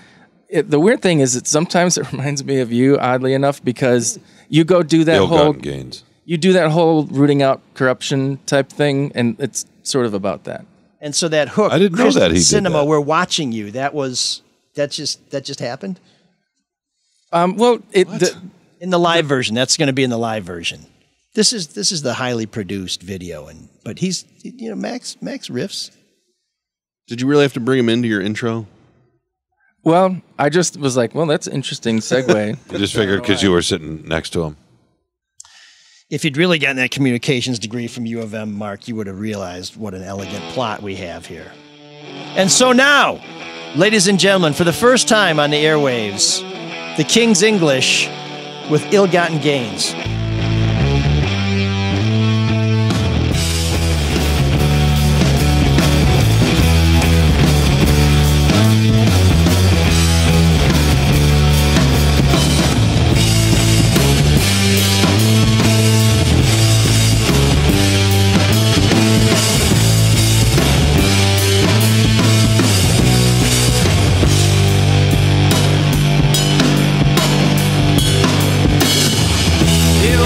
the weird thing is that sometimes it reminds me of you, oddly enough, because you go do that Ill-gotten gains. You do that whole rooting out corruption type thing, and it's sort of about that. And so that hook, I didn't know Christian that he did Cinema, that. we're watching you. That just happened? In the live version. That's going to be in the live version. This is the highly produced video, but he's Max riffs. Did you really have to bring him into your intro? Well, I just was like, that's an interesting segue. You just figured because you were sitting next to him. If you'd really gotten that communications degree from U of M, Marc, you would have realized what an elegant plot we have here. And so now, ladies and gentlemen, for the first time on the airwaves, the King's English with Ill-Gotten Gains. Ill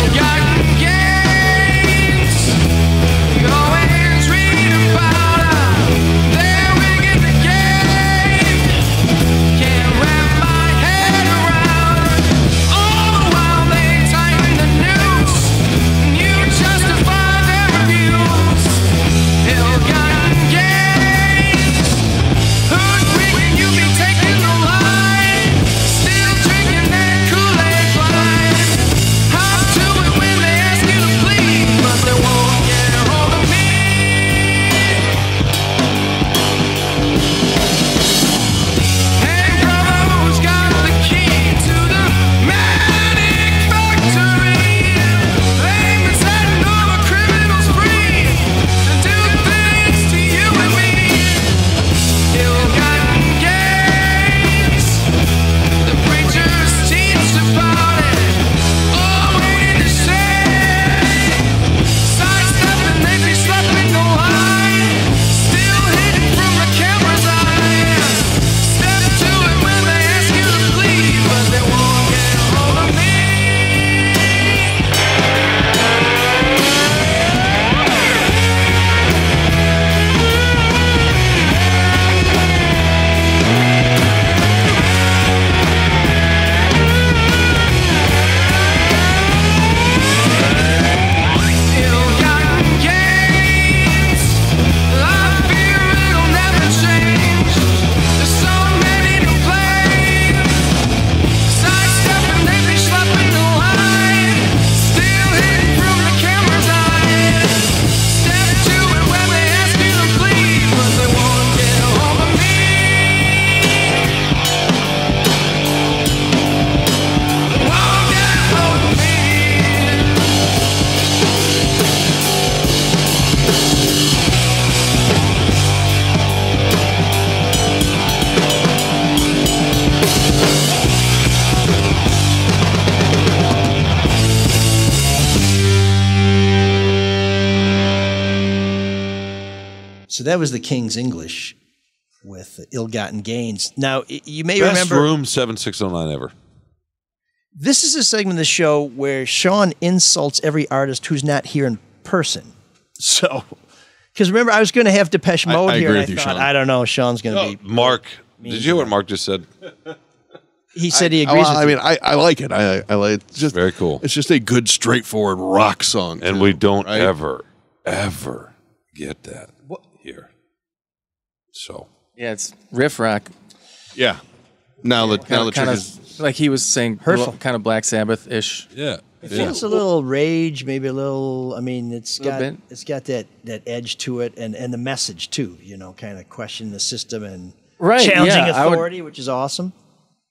So that was the King's English with Ill-Gotten Gains. Now, you may Best remember... room 7609 ever. This is a segment of the show where Shawn insults every artist who's not here in person. So, because remember, I was going to have Depeche Mode I here, agree and with you, I thought, Sean. I don't know, Sean's going to be... Marc, did you hear what Marc just said? He said he agrees with you. I like it. I like it. It's just very cool. It's just a good, straightforward rock song. And too, we don't right? ever get that here. So Yeah, it's riff rock. Yeah. Now the trick kind is of like he was saying, Hurtful. kind of Black Sabbath ish. yeah. It feels a little rage, maybe a little. I mean, it's got that edge to it, and the message too. You know, kind of questioning the system and challenging authority, which is awesome.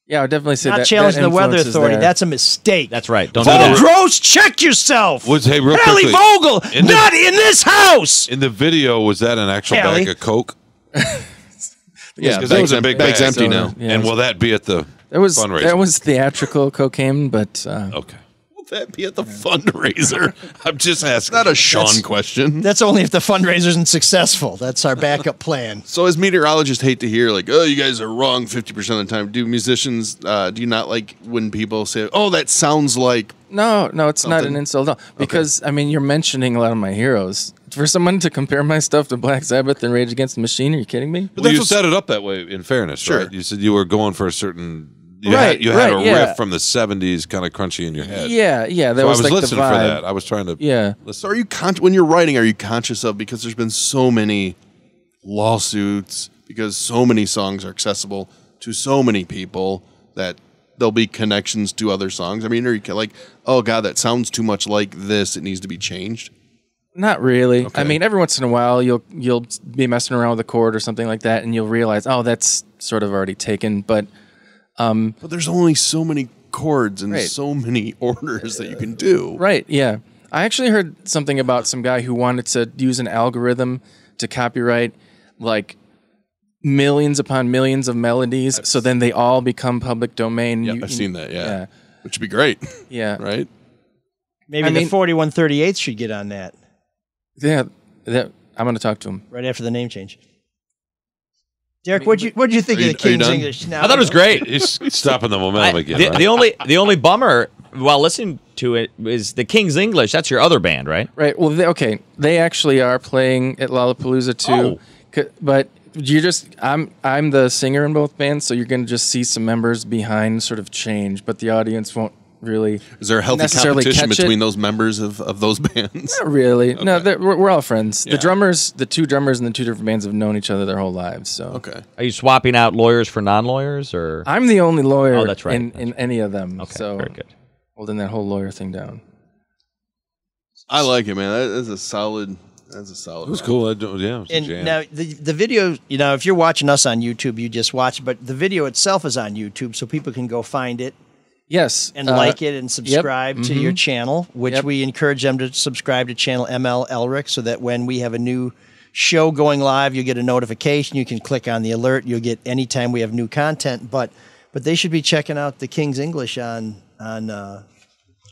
Yeah, I would definitely say Not that. challenging that the weather influence is authority. there. That's a mistake. That's right. Don't do that. Gross, check yourself. Hey, real Hallie quickly, Vogel, not in this house. In the video, was that an actual Hallie. bag of Coke? yeah, Because that was a big bag's bag. empty now. Yeah, And will that be at the fundraiser? That was theatrical cocaine, but okay. Will that be at the fundraiser? I'm just asking. It's not a Shawn question. That's only if the fundraiser isn't successful. That's our backup plan. So as meteorologists hate to hear like, oh, you guys are wrong 50% of the time. Do musicians, do you not like when people say, oh, that sounds like... No, it's not Something? an insult at all. Because, I mean, you're mentioning a lot of my heroes. For someone to compare my stuff to Black Sabbath and Rage Against the Machine, are you kidding me? Well, you set it up that way, in fairness, Sure. right? You said you were going for a certain... You Right, had a right, yeah. riff from the 70s kind of crunchy in your head. Yeah, that So was I was like listening the for vibe. that. I was trying to listen. So are you when you're writing, are you conscious of, because there's been so many lawsuits, because so many songs are accessible to so many people that there'll be connections to other songs? I mean, are you like, oh God, that sounds too much like this, it needs to be changed? Not really. I mean, every once in a while, you'll be messing around with a chord or something like that, and you'll realize, oh, that's sort of already taken. But there's only so many chords and so many orders that you can do. Right, yeah. I actually heard something about some guy who wanted to use an algorithm to copyright like millions upon millions of melodies, so then they all become public domain. Yeah, I've seen that, yeah. Which would be great. Yeah. Right? Maybe the 4138 should get on that. Yeah, I'm going to talk to him. Right after the name change. Derek, what'd you think of the King's English? I thought it was great. He's stopping the momentum again. Right? The only bummer while listening to it is the King's English. That's your other band, right? Right. Well, they actually are playing at Lollapalooza too. But I'm the singer in both bands, so you're going to just see some members behind sort of change, but the audience won't really. Is there a healthy competition between those members of those bands? Not really. Okay. No, we're all friends. Yeah. The two drummers in the two different bands have known each other their whole lives. So okay. Are you swapping out lawyers for non-lawyers, or? I'm the only lawyer. Oh, that's right. In any of them. Okay, so very good. Holding that whole lawyer thing down. I like it, man. That's a solid. It was cool. It was a jam. Now the video, if you're watching us on YouTube, you just watch, but the video itself is on YouTube, so people can go find it. Yes. And like it and subscribe to your channel, which we encourage them to subscribe to channel ML Elric, so that when we have a new show going live, you get a notification. You can click on the alert. You'll get anytime we have new content. But they should be checking out the King's English on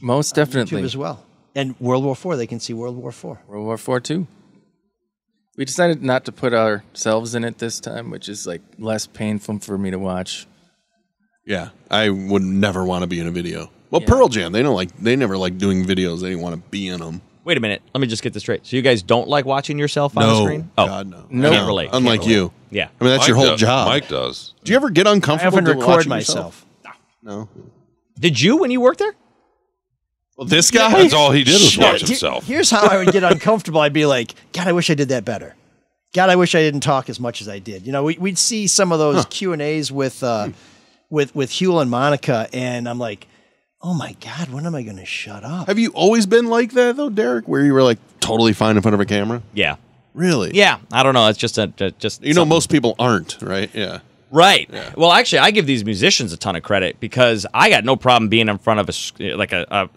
most definitely YouTube as well. And World War IV, they can see World War IV. World War IV too. We decided not to put ourselves in it this time, which is like less painful for me to watch. Yeah, I would never want to be in a video. Well, Pearl Jam, they never like doing videos. They didn't want to be in them. Wait a minute, let me just get this straight. So you guys don't like watching yourself on the screen? Oh, God, no. No, can't relate. Unlike Can't you. relate. Yeah, I mean that's your whole job. Mike does. Do you ever get uncomfortable? I often record watching myself. Yourself? No. Did you when you worked there? Well, this guy. That's all he did was watch himself. Here's how I would get uncomfortable. I'd be like, God, I wish I did that better. God, I wish I didn't talk as much as I did. We'd see some of those Q&As with Huel and Monica, and I'm like, oh my God, when am I going to shut up? Have you always been like that though, Derek? Where you were like totally fine in front of a camera? Yeah. Really? Yeah. I don't know. It's just most people aren't, right? Yeah. Right. Yeah. Well, actually, I give these musicians a ton of credit because I got no problem being in front of a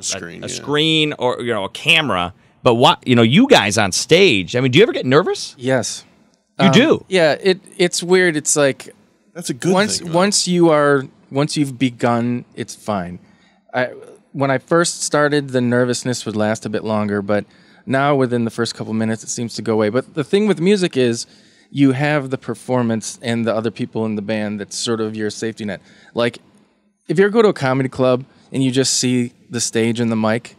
screen or a camera. But you guys on stage? I mean, do you ever get nervous? Yes, you do. Yeah, it's weird. It's like that's a good thing. Once you've begun, it's fine. When I first started, the nervousness would last a bit longer, but now within the first couple minutes, it seems to go away. But the thing with music is, you have the performance and the other people in the band that's sort of your safety net. Like, if you ever go to a comedy club and you just see the stage and the mic,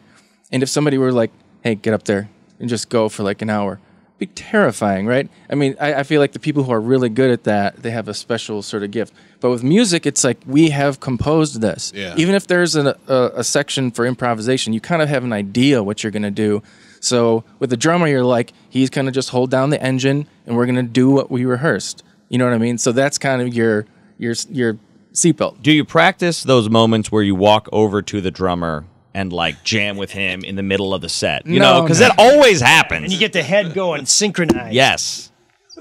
and if somebody were like, hey, get up there and just go for like an hour, it'd be terrifying, right? I mean, I feel like the people who are really good at that, they have a special sort of gift. But with music, it's like, we have composed this. Yeah. Even if there's a section for improvisation, you kind of have an idea what you're going to do. So with the drummer, you're like, he's going to just hold down the engine, and we're going to do what we rehearsed. You know what I mean? So that's kind of your seatbelt. Do you practice those moments where you walk over to the drummer and like jam with him in the middle of the set? You know, because that always happens. And you get the head going synchronized. Yes.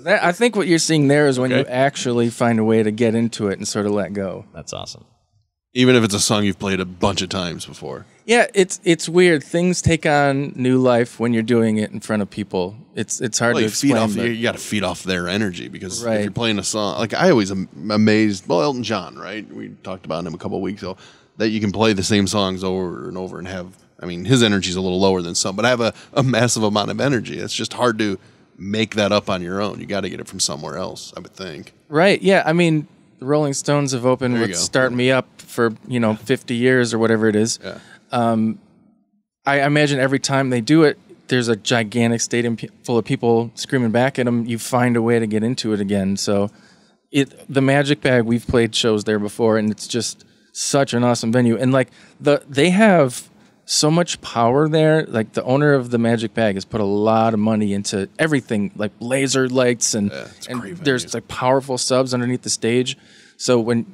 I think what you're seeing there is when you actually find a way to get into it and sort of let go. That's awesome. Even if it's a song you've played a bunch of times before. Yeah, it's weird. Things take on new life when you're doing it in front of people. It's hard to explain. You got to feed off their energy, because Right. if you're playing a song, like I always am amazed. Well, Elton John, right? We talked about him a couple of weeks ago. That you can play the same songs over and over and have. I mean, his energy's a little lower than some, but have a massive amount of energy. It's just hard to make that up on your own. You got to get it from somewhere else, I would think. Right, yeah. I mean, the Rolling Stones have opened There you with go. Start Me Up for, 50 years or whatever it is. Yeah. I imagine every time they do it, there's a gigantic stadium full of people screaming back at them. You find a way to get into it again. So the Magic Bag, we've played shows there before, and it's just such an awesome venue. And like they have so much power there. Like the owner of the Magic Bag has put a lot of money into everything, like laser lights and there's like powerful subs underneath the stage. So when,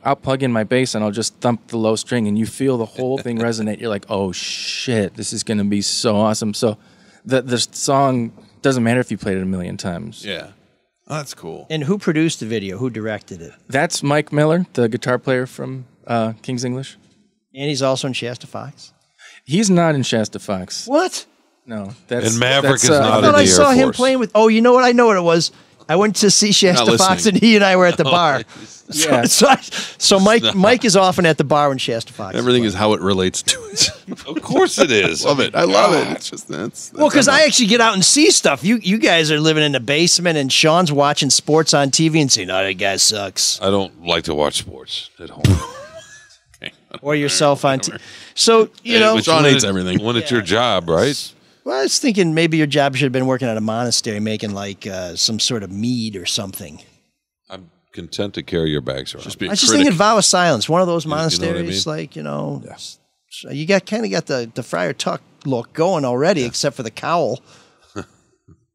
I'll plug in my bass and I'll just thump the low string and you feel the whole thing resonate. You're like, oh shit, this is going to be so awesome. So the song doesn't matter if you played it a million times. Yeah. Oh, that's cool. And who produced the video? Who directed it? That's Mike Miller, the guitar player from King's English. And he's also in Shasta Fox? He's not in Shasta Fox. What? No. And Maverick is not I in thought the I Air saw him Force. playing with... Oh, you know what? I know what it was. I went to see Shasta Fox, and he and I were at the bar. Yeah. So Mike is often at the bar when Shasta Fox. Everything is how it relates to it. Of course it is. Love it. I love it. It's just that's Well, because I actually get out and see stuff. You guys are living in the basement, and Shawn's watching sports on TV and saying, "Oh, that guy sucks." I don't like to watch sports at home. Or yourself on TV. So But Shawn when hates everything. When it's your job, right? Well, I was thinking maybe your job should have been working at a monastery, making like some sort of mead or something. I'm content to carry your bags around. Just be I was just thinking vow of silence. One of those monasteries, I mean? like so you got the Friar Tuck look going already, except for the cowl.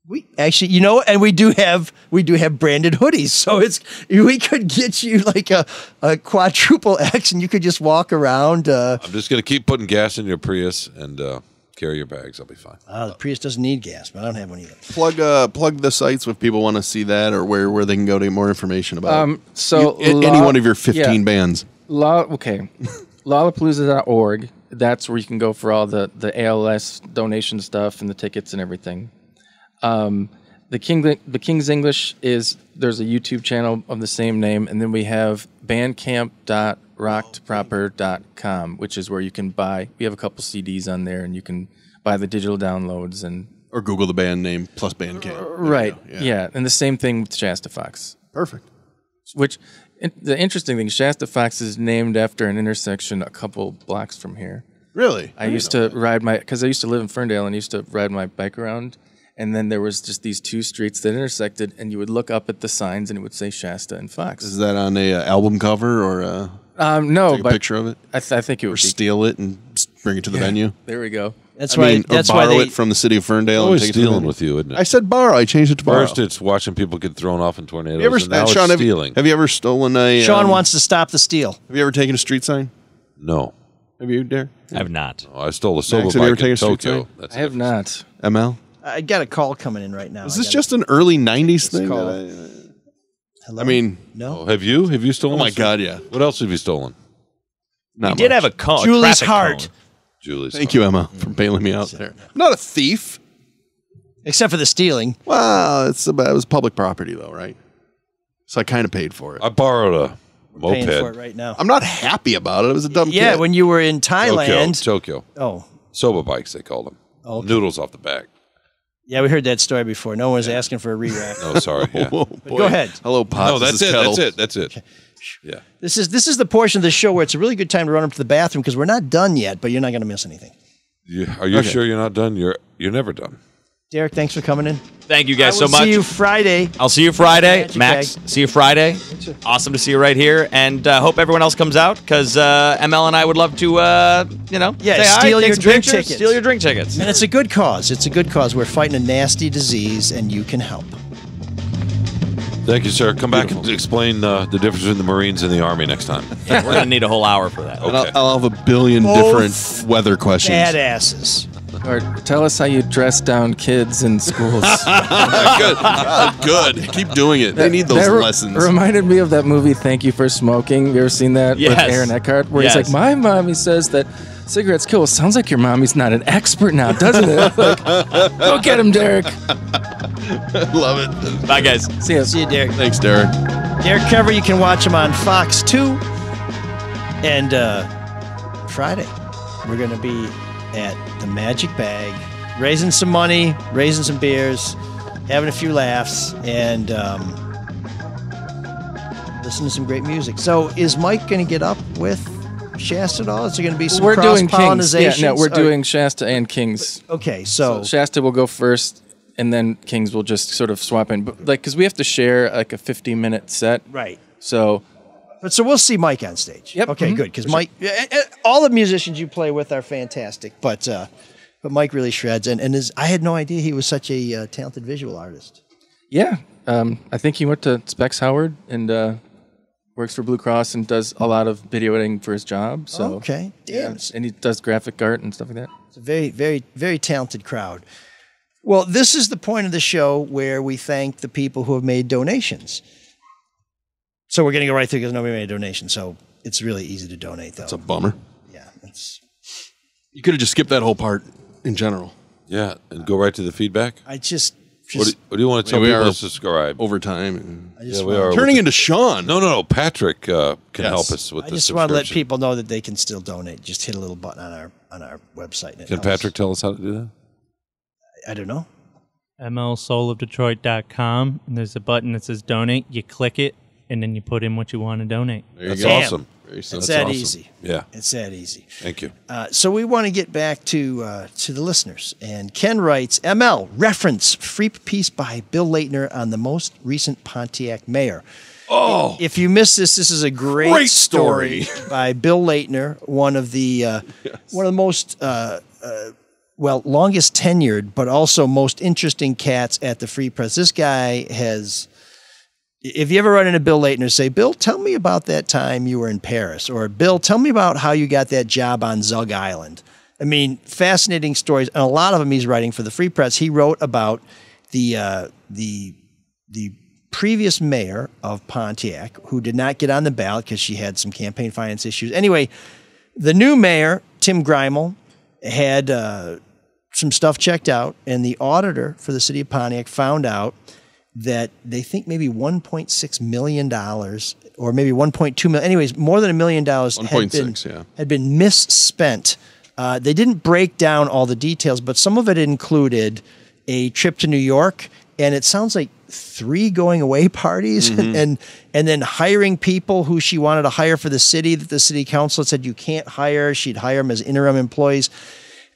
We actually, and we do have branded hoodies, so we could get you like a quadruple X, and you could just walk around. I'm just going to keep putting gas in your Prius and carry your bags. I'll be fine. The Prius doesn't need gas, but I don't have one either. Plug the sites if people want to see that, or where they can go to get more information about So any one of your 15 bands. Lollapalooza.org. That's where you can go for all the ALS donation stuff and the tickets and everything. The King's English there's a YouTube channel of the same name, and then we have bandcamp.rockedproper.com, which is where you can buy. We have a couple CDs on there, and you can buy the digital downloads or Google the band name plus Bandcamp. Right. Yeah, and the same thing with Shasta Fox. Perfect. Which the interesting thing, Shasta Fox is named after an intersection a couple blocks from here. Really? I used to because I used to live in Ferndale and I used to ride my bike around. And then there was just these two streets that intersected, and you would look up at the signs, and it would say Shasta and Fox. Is that on a album cover or no? Take a picture of it. I think it would steal it and bring it to the venue. There we go. That's why. That's why borrow it from the city of Ferndale. Always and take it to the stealing venue. with you, isn't it? I said borrow. I changed it to borrow. First, it's watching people get thrown off in tornadoes. Have you ever, and now Shawn, it's stealing. Have you ever stolen a? Shawn wants to stop the steal. Have you ever taken a street sign? No. Have you, Dare? I have not. I stole a sober Max, have you ever bike in taken a street Tokyo. sign? I have not. ML? I got a call coming in right now. Is this just an early 90s thing? Hello? I mean, no. Oh, have you? Have you stolen? Oh my God, yeah. What else have you stolen? You did have a cone. Julie's heart. Julie's. Thank you, Emma, for bailing me out there. I'm not a thief. Except for the stealing. Well, it was public property, though, right? So I kind of paid for it. I borrowed a moped. Paying for it right now. I'm not happy about it. It was a dumb Yeah, kid. when you were in Thailand. Tokyo. Oh. Soba bikes, they called them. Okay. Noodles off the back. Yeah, we heard that story before. No one was asking for a rewrap. Oh, sorry. Yeah. Oh, Go ahead. Hello, Pot. No, that's it. That's it. Yeah. This is the portion of the show where it's a really good time to run up to the bathroom because we're not done yet, but you're not going to miss anything. Are you sure you're not done? You're never done. Derek, thanks for coming in. Thank you guys so much. See you Friday. I'll see you Friday. Magic Max, bag. see you Friday. Awesome to see you right here. And hope everyone else comes out because ML and I would love to, say hi, steal take your some drink pictures, tickets. Steal your drink tickets. And it's a good cause. It's a good cause. We're fighting a nasty disease, and you can help. Thank you, sir. Come back and explain the difference between the Marines and the Army next time. We're going to need a whole hour for that. Okay. And I'll have a billion different weather questions. Badasses. Or tell us how you dress down kids in schools. Good. Good. Keep doing it. They need those lessons. Reminded me of that movie, Thank You for Smoking. You ever seen that with Aaron Eckhart? Where he's like, my mommy says that cigarettes kill. Sounds like your mommy's not an expert now, doesn't it? Like, go get him, Derek. Love it. Bye, guys. See you. See you, Derek. Thanks, Derek. Derek Kevra, you can watch him on Fox 2. And Friday, we're going to be at the Magic Bag, raising some money, raising some beers, having a few laughs, and listening to some great music. So is Mike going to get up with Shasta at all? Is there going to be some cross-pollinization? Yeah, no, we're doing Shasta and Kings. Okay, so Shasta will go first, and then Kings will just sort of swap in. But, because we have to share like a 50-minute set. Right. So we'll see Mike on stage. Yep. Okay, good. Because Mike, all the musicians you play with are fantastic, but Mike really shreds. And I had no idea he was such a talented visual artist. Yeah, I think he went to Specs Howard and works for Blue Cross and does a lot of video editing for his job. So okay, damn. Yeah, and he does graphic art and stuff like that. It's a very, very, very talented crowd. Well, this is the point of the show where we thank the people who have made donations. So we're going to go right through because nobody made a donation. So it's really easy to donate, though. That's a bummer. Yeah. You could have just skipped that whole part in general. Yeah, and go right to the feedback. I just what do you want to tell people to subscribe? Over time. We are turning into Shawn. No. Patrick can help us with I this. just want to let people know that they can still donate. Just hit a little button on our website. And Can Patrick tell us how to do that? I don't know. mlsoulofdetroit.com, and there's a button that says donate. You click it, and then you put in what you want to donate. That's awesome. Very It's simple. that awesome. easy. Yeah. It's that easy. Thank you. So we want to get back to the listeners. And Ken writes, ML, reference free piece by Bill Leitner on the most recent Pontiac mayor. Oh. If you missed this is a great story by Bill Leitner, one of the most longest tenured, but also most interesting cats at the Free Press. This guy has, if you ever run into Bill Leitner, say, Bill, tell me about that time you were in Paris, or Bill, tell me about how you got that job on Zug Island. I mean, fascinating stories, and a lot of them he's writing for the Free Press. He wrote about the previous mayor of Pontiac, who did not get on the ballot because she had some campaign finance issues. Anyway, the new mayor, Tim Greimel, had some stuff checked out, and the auditor for the city of Pontiac found out that they think maybe $1.6 million or maybe $1.2 million, anyways, more than $1 million had been misspent. They didn't break down all the details, but some of it included a trip to New York, and it sounds like 3 going away parties, and then hiring people who she wanted to hire for the city that the city council said you can't hire. She'd hire them as interim employees.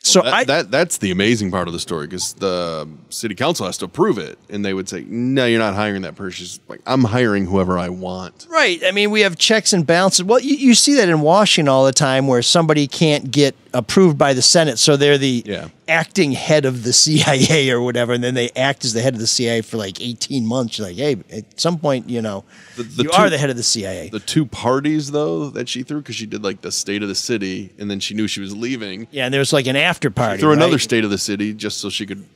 So that's the amazing part of the story, because the city council has to approve it, and they would say, no, you're not hiring that person. She's like, I'm hiring whoever I want. Right. I mean, we have checks and balances. Well, you see that in Washington all the time, where somebody can't get approved by the Senate, so they're the acting head of the CIA or whatever, and then they act as the head of the CIA for like 18 months. You're like, hey, at some point, you are the head of the CIA. The 2 parties, though, that she threw, because she did like the state of the city, and then she knew she was leaving. Yeah, and there was like an after party. She threw another state of the city just so she could,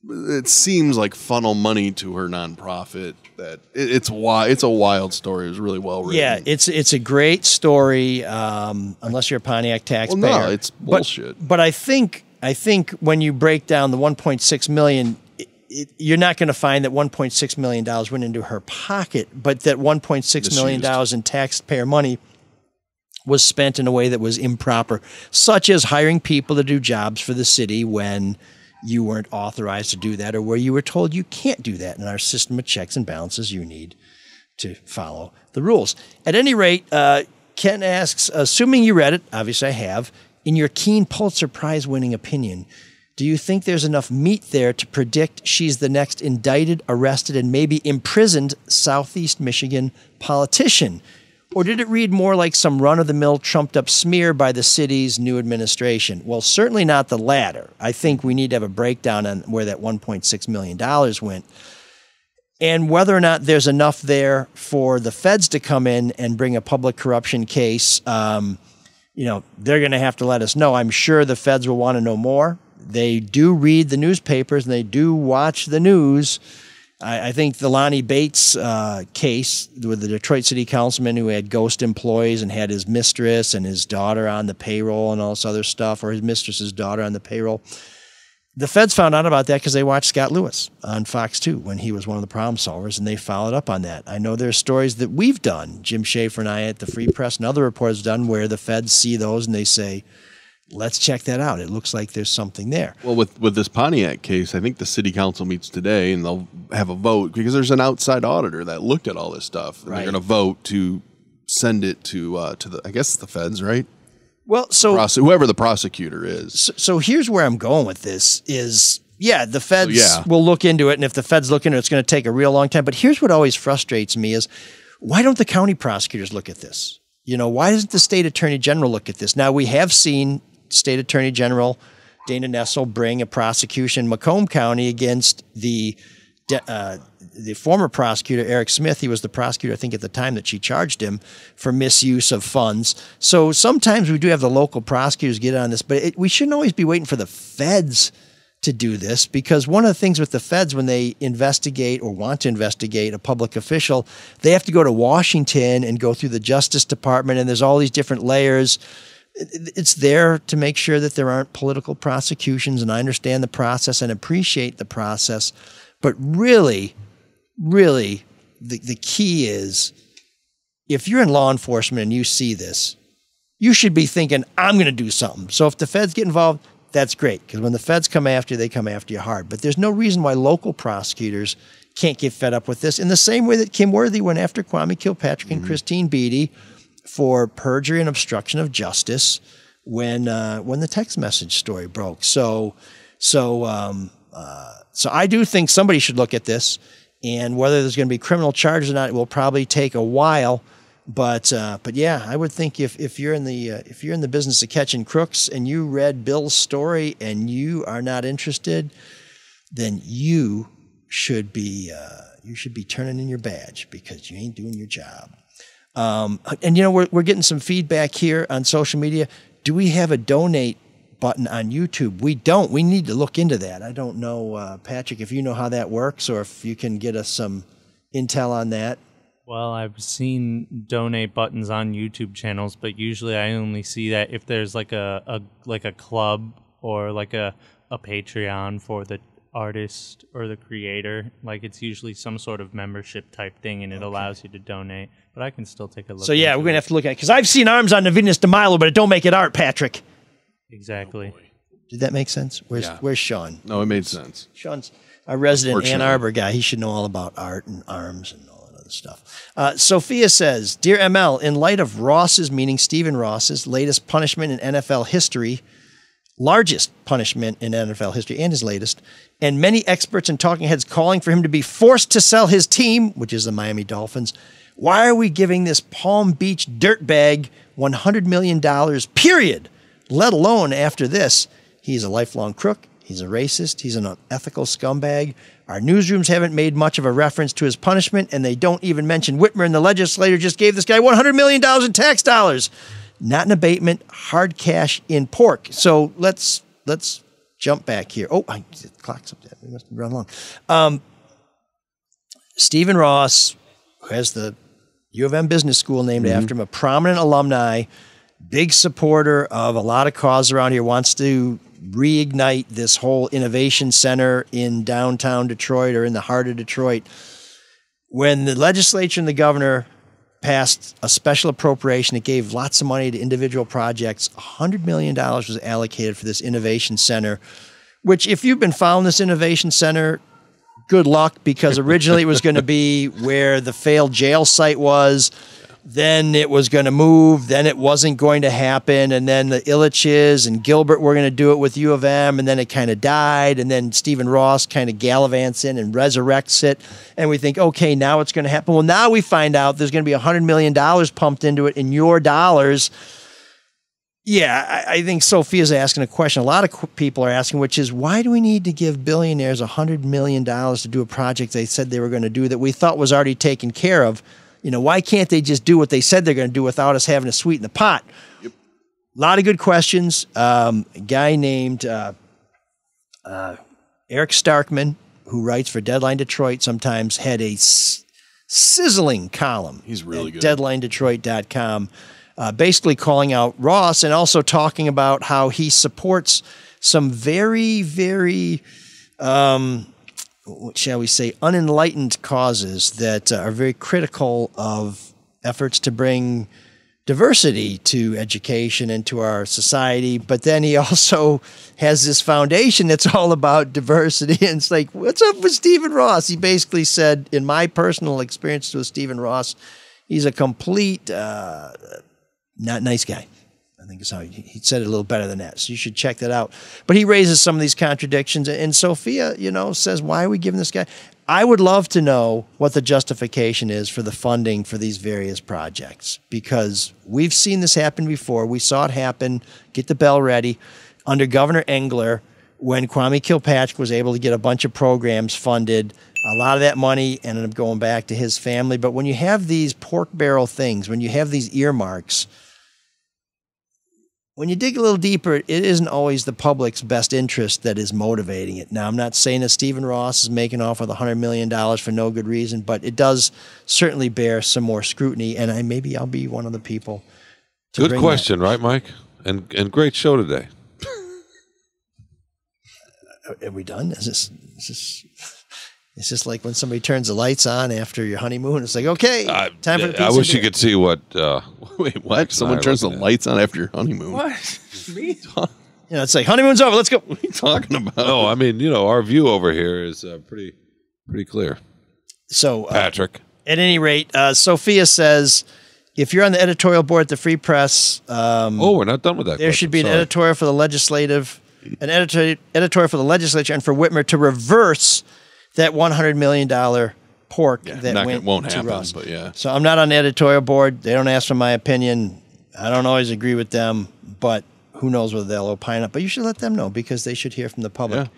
it seems like, funnel money to her nonprofit. That it's a wild story. It was really well written. Yeah, it's a great story, unless you're a Pontiac taxpayer. Well, no, it's bullshit. But I think when you break down the $1.6 million, you're not going to find that $1.6 million went into her pocket, but that $1.6 million in taxpayer money was spent in a way that was improper, such as hiring people to do jobs for the city when you weren't authorized to do that or where you were told you can't do that. In our system of checks and balances, you need to follow the rules. At any rate, Ken asks, assuming you read it, obviously I have, in your keen Pulitzer Prize-winning opinion, do you think there's enough meat there to predict she's the next indicted, arrested, and maybe imprisoned Southeast Michigan politician? Or did it read more like some run-of-the-mill trumped-up smear by the city's new administration? Well, certainly not the latter. I think we need to have a breakdown on where that $1.6 million went and whether or not there's enough there for the feds to come in and bring a public corruption case. They're going to have to let us know. I'm sure the feds will want to know more. They do read the newspapers and they do watch the news. I think the Lonnie Bates case with the Detroit City Councilman who had ghost employees and had his mistress and his daughter on the payroll and all this other stuff, or his mistress's daughter on the payroll. The feds found out about that because they watched Scott Lewis on Fox 2 when he was one of the problem solvers, and they followed up on that. I know there's stories that we've done, Jim Schaefer and I at the Free Press and other reporters done, where the feds see those and they say, let's check that out. It looks like there's something there. Well, with this Pontiac case, I think the city council meets today and they'll have a vote because there's an outside auditor that looked at all this stuff. And They're going to vote to send it to the, I guess, the feds, right? Well, so whoever the prosecutor is. So here's where I'm going with this is, the feds will look into it. And if the feds look into it, it's going to take a real long time. But here's what always frustrates me is, why don't the county prosecutors look at this? Why doesn't the state attorney general look at this? Now, we have seen State Attorney General Dana Nessel bring a prosecution in Macomb County against the former prosecutor, Eric Smith. He was the prosecutor, I think, at the time that she charged him for misuse of funds. So sometimes we do have the local prosecutors get on this, but we shouldn't always be waiting for the feds to do this, because one of the things with the feds when they investigate or want to investigate a public official, they have to go to Washington and go through the Justice Department, and there's all these different layers. It's there to make sure that there aren't political prosecutions, and I understand the process and appreciate the process. But really, the key is, if you're in law enforcement and you see this, you should be thinking, I'm going to do something. So if the feds get involved, that's great, because when the feds come after you, they come after you hard. But there's no reason why local prosecutors can't get fed up with this in the same way that Kim Worthy went after Kwame Kilpatrick and Christine Beatty for perjury and obstruction of justice when the text message story broke. So I do think somebody should look at this, and whether there's going to be criminal charges or not, it will probably take a while. But yeah, I would think if you're in the business of catching crooks and you read Bill's story and you are not interested, then you should be turning in your badge, because you ain't doing your job. And we're getting some feedback here on social media. Do we have a donate button on YouTube? We don't. We need to look into that. I don't know, Patrick, if you know how that works, or if you can get us some intel on that. Well, I've seen donate buttons on YouTube channels, but usually I only see that if there's like a club or like a Patreon for the artist or the creator. Like, it's usually some sort of membership type thing, and it allows you to donate. But I can still take a look. So yeah, we're gonna have to look at it, because I've seen arms on the Venus de Milo, but it don't make it art, Patrick. Exactly. Did that make sense? Where's Shawn? No, it made sense. Shawn's our resident Ann Arbor guy. He should know all about art and arms and all that other stuff. Sophia says, Dear ML, in light of Ross's, meaning Stephen Ross's, latest punishment in NFL history, largest punishment in NFL history and his latest, and many experts and talking heads calling for him to be forced to sell his team, which is the Miami Dolphins, why are we giving this Palm Beach dirtbag $100 million, period? Let alone after this. He's a lifelong crook. He's a racist. He's an unethical scumbag. Our newsrooms haven't made much of a reference to his punishment, and they don't even mention Whitmer, and the legislature just gave this guy $100 million in tax dollars. Not an abatement, hard cash in pork. So let's jump back here. Oh, the clock's up there. We must run along. Stephen Ross, who has the U of M Business School named after him, a prominent alumni, big supporter of a lot of causes around here, wants to reignite this whole innovation center in downtown Detroit, or in the heart of Detroit. When the legislature and the governor passed a special appropriation that gave lots of money to individual projects, $100 million was allocated for this innovation center, which if you've been following this innovation center, good luck, because originally it was going to be where the failed jail site was. Then it was going to move. Then it wasn't going to happen. And then the Illiches and Gilbert were going to do it with U of M. And then it kind of died. And then Stephen Ross kind of gallivants in and resurrects it. And we think, okay, now it's going to happen. Well, now we find out there's going to be $100 million pumped into it in your dollars. Yeah, I think Sophia's asking a question a lot of people are asking, which is, why do we need to give billionaires $100 million to do a project they said they were going to do that we thought was already taken care of? You know, why can't they just do what they said they're going to do without us having to sweeten the pot? Yep. A lot of good questions. A guy named Eric Starkman, who writes for Deadline Detroit, sometimes had a sizzling column. He's really good. DeadlineDetroit.com, basically calling out Ross and also talking about how he supports some very, very what shall we say, unenlightened causes that are very critical of efforts to bring diversity to education and to our society. But then he also has this foundation that's all about diversity. And it's like, what's up with Stephen Ross? He basically said, in my personal experience with Stephen Ross, he's a complete, not nice guy. I think is how he said it a little better than that. So you should check that out. But he raises some of these contradictions. And Sophia, you know, says, why are we giving this guy? I would love to know what the justification is for the funding for these various projects, because we've seen this happen before. We saw it happen, get the bell ready, under Governor Engler, when Kwame Kilpatrick was able to get a bunch of programs funded. A lot of that money ended up going back to his family. But when you have these pork barrel things, when you have these earmarks, when you dig a little deeper, it isn't always the public's best interest that is motivating it. Now, I'm not saying that Stephen Ross is making off with $100 million for no good reason, but it does certainly bear some more scrutiny, and maybe I'll be one of the people to Good question, right, Mike? And great show today. Are we done? Is this like when somebody turns the lights on after your honeymoon? It's like, okay, time for the pizza. I wish you could see what... Wait, what? Someone turns the lights on after your honeymoon? What? Me? You know, it's like, honeymoon's over, let's go. What are you talking about? No, I mean, you know, our view over here is pretty clear. So, Patrick. At any rate, Sophia says, if you're on the editorial board at the Free Press... we're not done with that. There should be an editorial for the legislative... An editorial for the legislature and for Whitmer to reverse that $100 million pork that won't to Ross. But yeah. So I'm not on the editorial board. They don't ask for my opinion. I don't always agree with them, but who knows whether they'll opine up. But you should let them know, because they should hear from the public.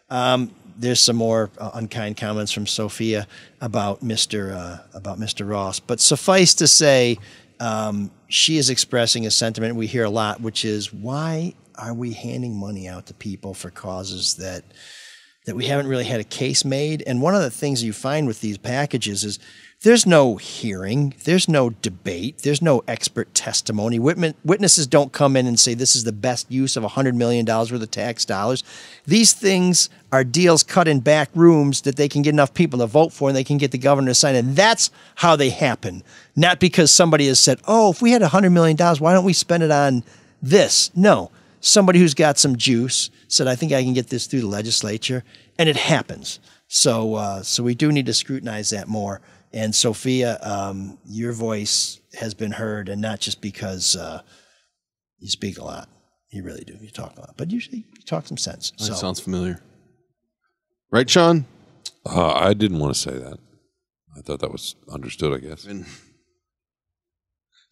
Yeah. There's some more unkind comments from Sophia about Mr. Ross. But suffice to say, she is expressing a sentiment we hear a lot, which is, why are we handing money out to people for causes that we haven't really had a case made? And one of the things you find with these packages is there's no hearing, there's no debate, there's no expert testimony. Witnesses don't come in and say this is the best use of $100 million worth of tax dollars. These things are deals cut in back rooms that they can get enough people to vote for and they can get the governor to sign. And that's how they happen. Not because somebody has said, oh, if we had $100 million, why don't we spend it on this? No. Somebody who's got some juice said, I think I can get this through the legislature, and it happens. So we do need to scrutinize that more. And Sophia, your voice has been heard, and not just because you speak a lot. You really do. You talk a lot. But usually you talk some sense. That sounds familiar. Right, Shawn? I didn't want to say that. I thought that was understood, I guess.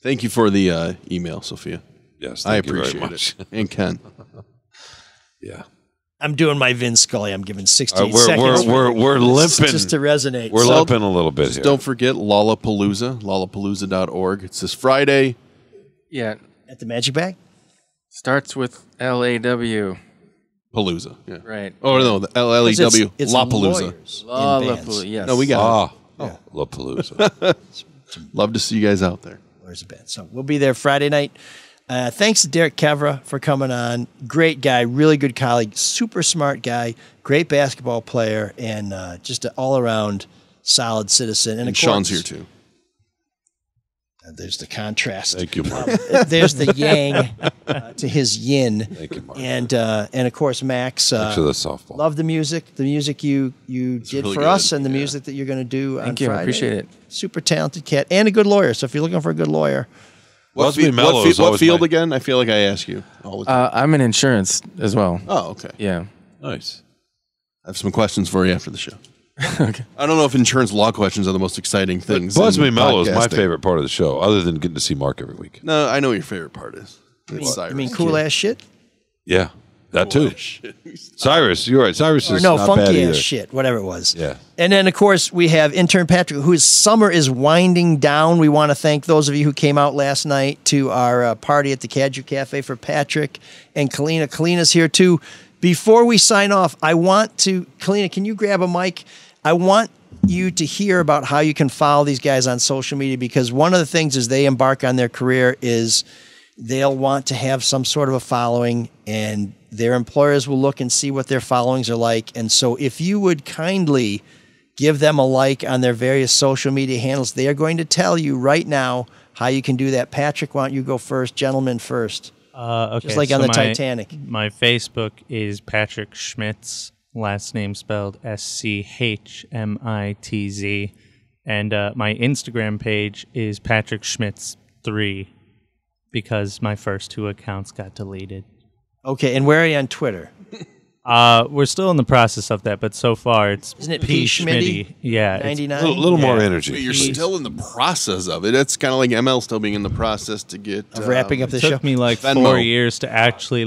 Thank you for the email, Sophia. Yes, I appreciate it. And Ken. Yeah. I'm doing my Vin Scully. I'm giving 16 seconds. We're limping. Just to resonate. We're limping a little bit here. Don't forget Lollapalooza, lollapalooza.org. It's this Friday. Yeah. At the Magic Bag? Starts with LAW. Palooza. Yeah. Right. Oh, no, the LLEW. It's Lollapalooza. Lollapalooza, yes. No, we got it. Lollapalooza. Love to see you guys out there. Where's the band? So we'll be there Friday night. Thanks to Derek Kevra for coming on. Great guy, really good colleague, super smart guy, great basketball player, and just an all-around solid citizen. And Shawn's here too. There's the contrast. Thank you, Marc. There's the yang to his yin. Thank you, Marc. And of course, Max. Thanks for the softball. Love the music. The music you did really for good. us, and the music that you're going to do on Thank you. Friday. I appreciate it. Super talented cat and a good lawyer. So if you're looking for a good lawyer, What field again? I feel like I ask you all the time. I'm in insurance as well. Oh, okay. Yeah. Nice. I have some questions for you after the show. Okay. I don't know if insurance law questions are the most exciting things. Buzz in Me Mellow is my podcasting. favorite part of the show, other than getting to see Marc every week. No, I know what your favorite part is. It's you mean cool ass shit? Yeah, that too. Cyrus, you're right. Cyrus Or is no, not bad funky either. ass shit, whatever it was. Yeah. And then, of course, we have Intern Patrick, whose summer is winding down. We want to thank those of you who came out last night to our party at the Caju Cafe for Patrick and Kaleena. Kaleena's here, too. Before we sign off, I want to... Kaleena, can you grab a mic? I want you to hear about how you can follow these guys on social media, because one of the things as they embark on their career is they'll want to have some sort of a following, and their employers will look and see what their followings are like. And so if you would kindly give them a like on their various social media handles, they are going to tell you right now how you can do that. Patrick, why don't you go first? Gentlemen first. Okay, just like on the Titanic. My Facebook is Patrick Schmitz, last name spelled SCHMITZ. And my Instagram page is Patrick Schmitz 3, because my first 2 accounts got deleted. Okay, and where are you on Twitter? We're still in the process of that, but so far it's Isn't it P. Schmitty? Yeah, 99? A little more energy. But you're still in the process of it. It's kind of like ML still being in the process to get... Of wrapping up the It show? took me like Venmo. 4 years to actually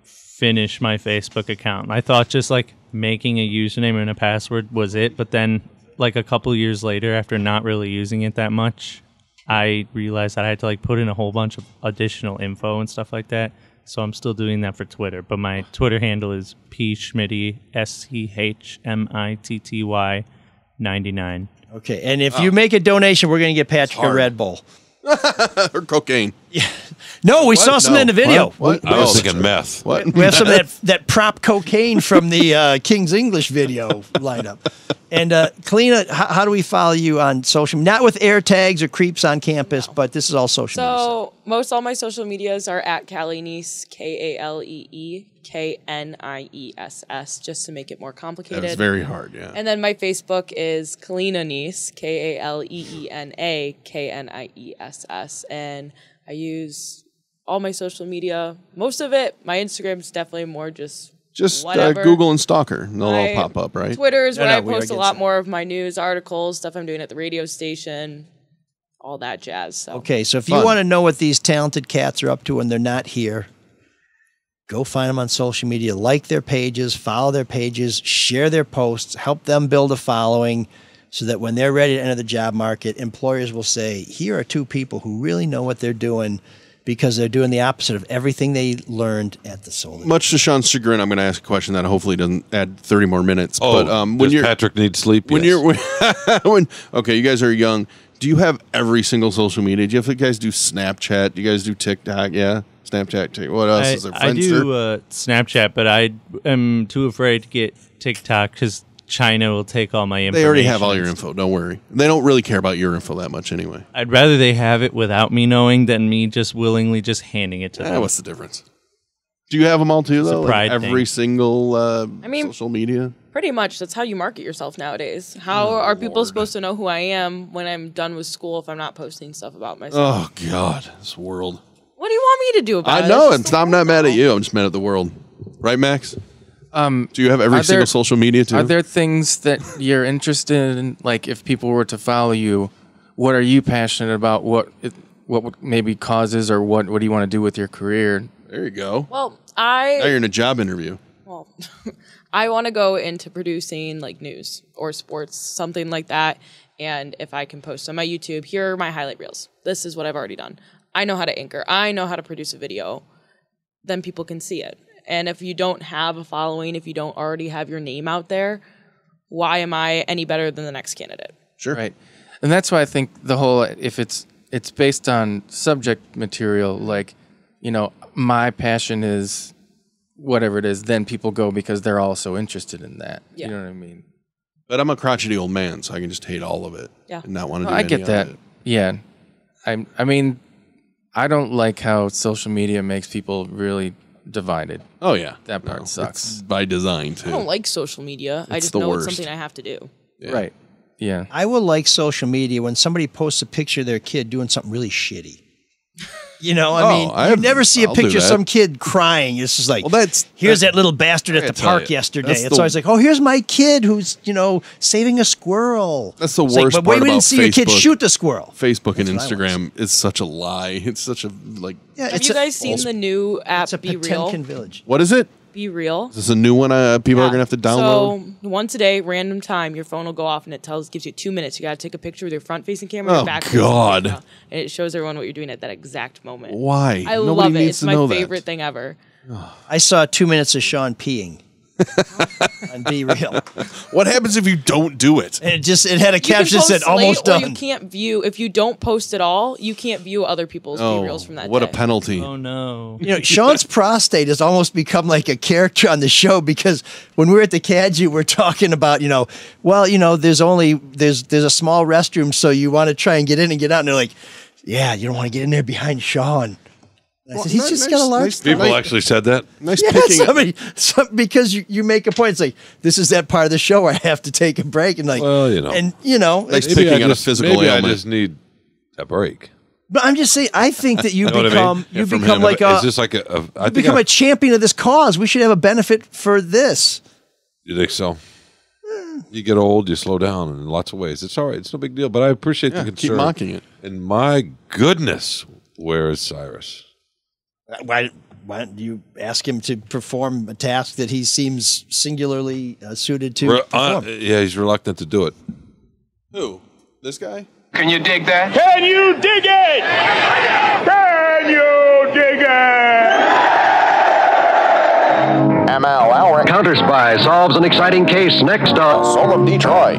finish my Facebook account. I thought just making a username and a password was it, but then a couple years later, after not really using it that much, I realized that I had to put in a whole bunch of additional info and stuff like that. So I'm still doing that for Twitter, but my Twitter handle is pschmitty, SCHMITTY 99. Okay, and if you make a donation, we're going to get Patrick a hard. Red Bull. or cocaine. Yeah. No, we saw some in the video. What? I was thinking meth. What? We have some of that prop cocaine from the King's English video lineup. And Kaleena, how do we follow you on social media? Not with air tags or creeps on campus, but this is all social media stuff. So most all my social medias are at Kaleeness, KALEEKNIESS, just to make it more complicated. That's very hard, yeah. And then my Facebook is Kaleena Niece, KALEENAKNIESS, and I use all my social media. Most of it, my Instagram is definitely more just whatever. Google and Stalker, and they'll all pop up, right? Twitter is where I we post a are lot against more of my news, articles, stuff I'm doing at the radio station, all that jazz. So. Okay, so if you want to know what these talented cats are up to when they're not here, go find them on social media, like their pages, follow their pages, share their posts, help them build a following so that when they're ready to enter the job market, employers will say, here are 2 people who really know what they're doing, because they're doing the opposite of everything they learned at the Solar. Much to Shawn's chagrin, I'm going to ask a question that hopefully doesn't add 30 more minutes. Oh, but does Patrick need sleep? When Yes. you're okay, you guys are young. Do you have every single social media? Do you guys do Snapchat? Do you guys do TikTok? Yeah, Snapchat. What else is there? I do Snapchat, but I am too afraid to get TikTok because China will take all my information. They already have all your info. Don't worry. They don't really care about your info that much anyway. I'd rather they have it without me knowing than me just willingly just handing it to them. What's the difference? Do you have them all too, It's a though? pride Every thing. single mean, social media? Pretty much. That's how you market yourself nowadays. How are people supposed to know who I am when I'm done with school if I'm not posting stuff about myself? Oh, God. This world. What do you want me to do about it? I know. I'm not mad at you. I'm just mad at the world. Right, Max? Do you have every single social media too? Are there things that you're interested in? Like, if people were to follow you, what are you passionate about? What maybe causes, or what do you want to do with your career? There you go. Well, now you're in a job interview. Well, I want to go into producing news or sports, something like that. And if I can post on my YouTube, here are my highlight reels. This is what I've already done. I know how to anchor. I know how to produce a video. Then people can see it. And if you don't have a following, if you don't already have your name out there, why am I any better than the next candidate? Sure. Right. And that's why I think the whole, if it's based on subject material, my passion is whatever it is, then people go because they're also interested in that. Yeah. You know what I mean? But I'm a crotchety old man, so I can just hate all of it. Yeah. And not want to do I any get of that. it. Yeah. I mean, I don't like how social media makes people really divided. Oh yeah, that part sucks. It's by design too. I don't like social media. I It's just the know worst. it's something I have to do. Right. Yeah. I will like social media when somebody posts a picture of their kid doing something really shitty. You know, I mean, you never see a I'll do picture of that. some kid crying. It's just like, here's that little bastard I at the gotta tell park you, yesterday. that's It's the- always like, oh, here's my kid who's, saving a squirrel. That's the It's like, worst but part we about didn't see your kid Facebook. shoot the squirrel. Facebook and That's what I Instagram is such a lie. It's such a Have you guys seen the new app Be Real? Potemkin Village. What is it? Be Real. Is this a new one? People are gonna have to download. So once a day, random time, your phone will go off and it gives you 2 minutes. You got to take a picture with your front-facing camera and Oh, your back-facing God. camera, and it shows everyone what you're doing at that exact moment. Why? I Nobody love it. needs It's to my know that. favorite thing ever. I saw 2 minutes of Shawn peeing on Be Real. What happens if you don't do it? And it had a You can caption that said post late, almost or done. you can't view if you don't post at all. You can't view other people's Oh, B-reels from that what day. a penalty! Oh no! Sean's prostate has almost become like a character on the show because when we were at the Cadgy, we're talking about, there's a small restroom, so you want to try and get in and get out, and they're like, yeah, you don't want to get in there behind Sean. I said, he's just got a large People actually said that. Nice Yeah, picking. because you make a point. It's like, this is that part of the show where I have to take a break. And Well, nice Nice Maybe picking I on a just- physical maybe ailment. I just need a break. But I'm just saying, I think that you You know what I become mean? you From become him, like is this like I think a champion of this cause. We should have a benefit for this. You think so? You get old, you slow down in lots of ways. It's all right. It's no big deal. But I appreciate the keep concern. mocking it. And my goodness, where is Cyrus? Why don't you ask him to perform a task that he seems singularly suited to perform? Yeah, he's reluctant to do it. Who? This guy? Can you dig that? Can you dig it? Can you dig it? ML, our counter spy solves an exciting case next on Soul of Detroit.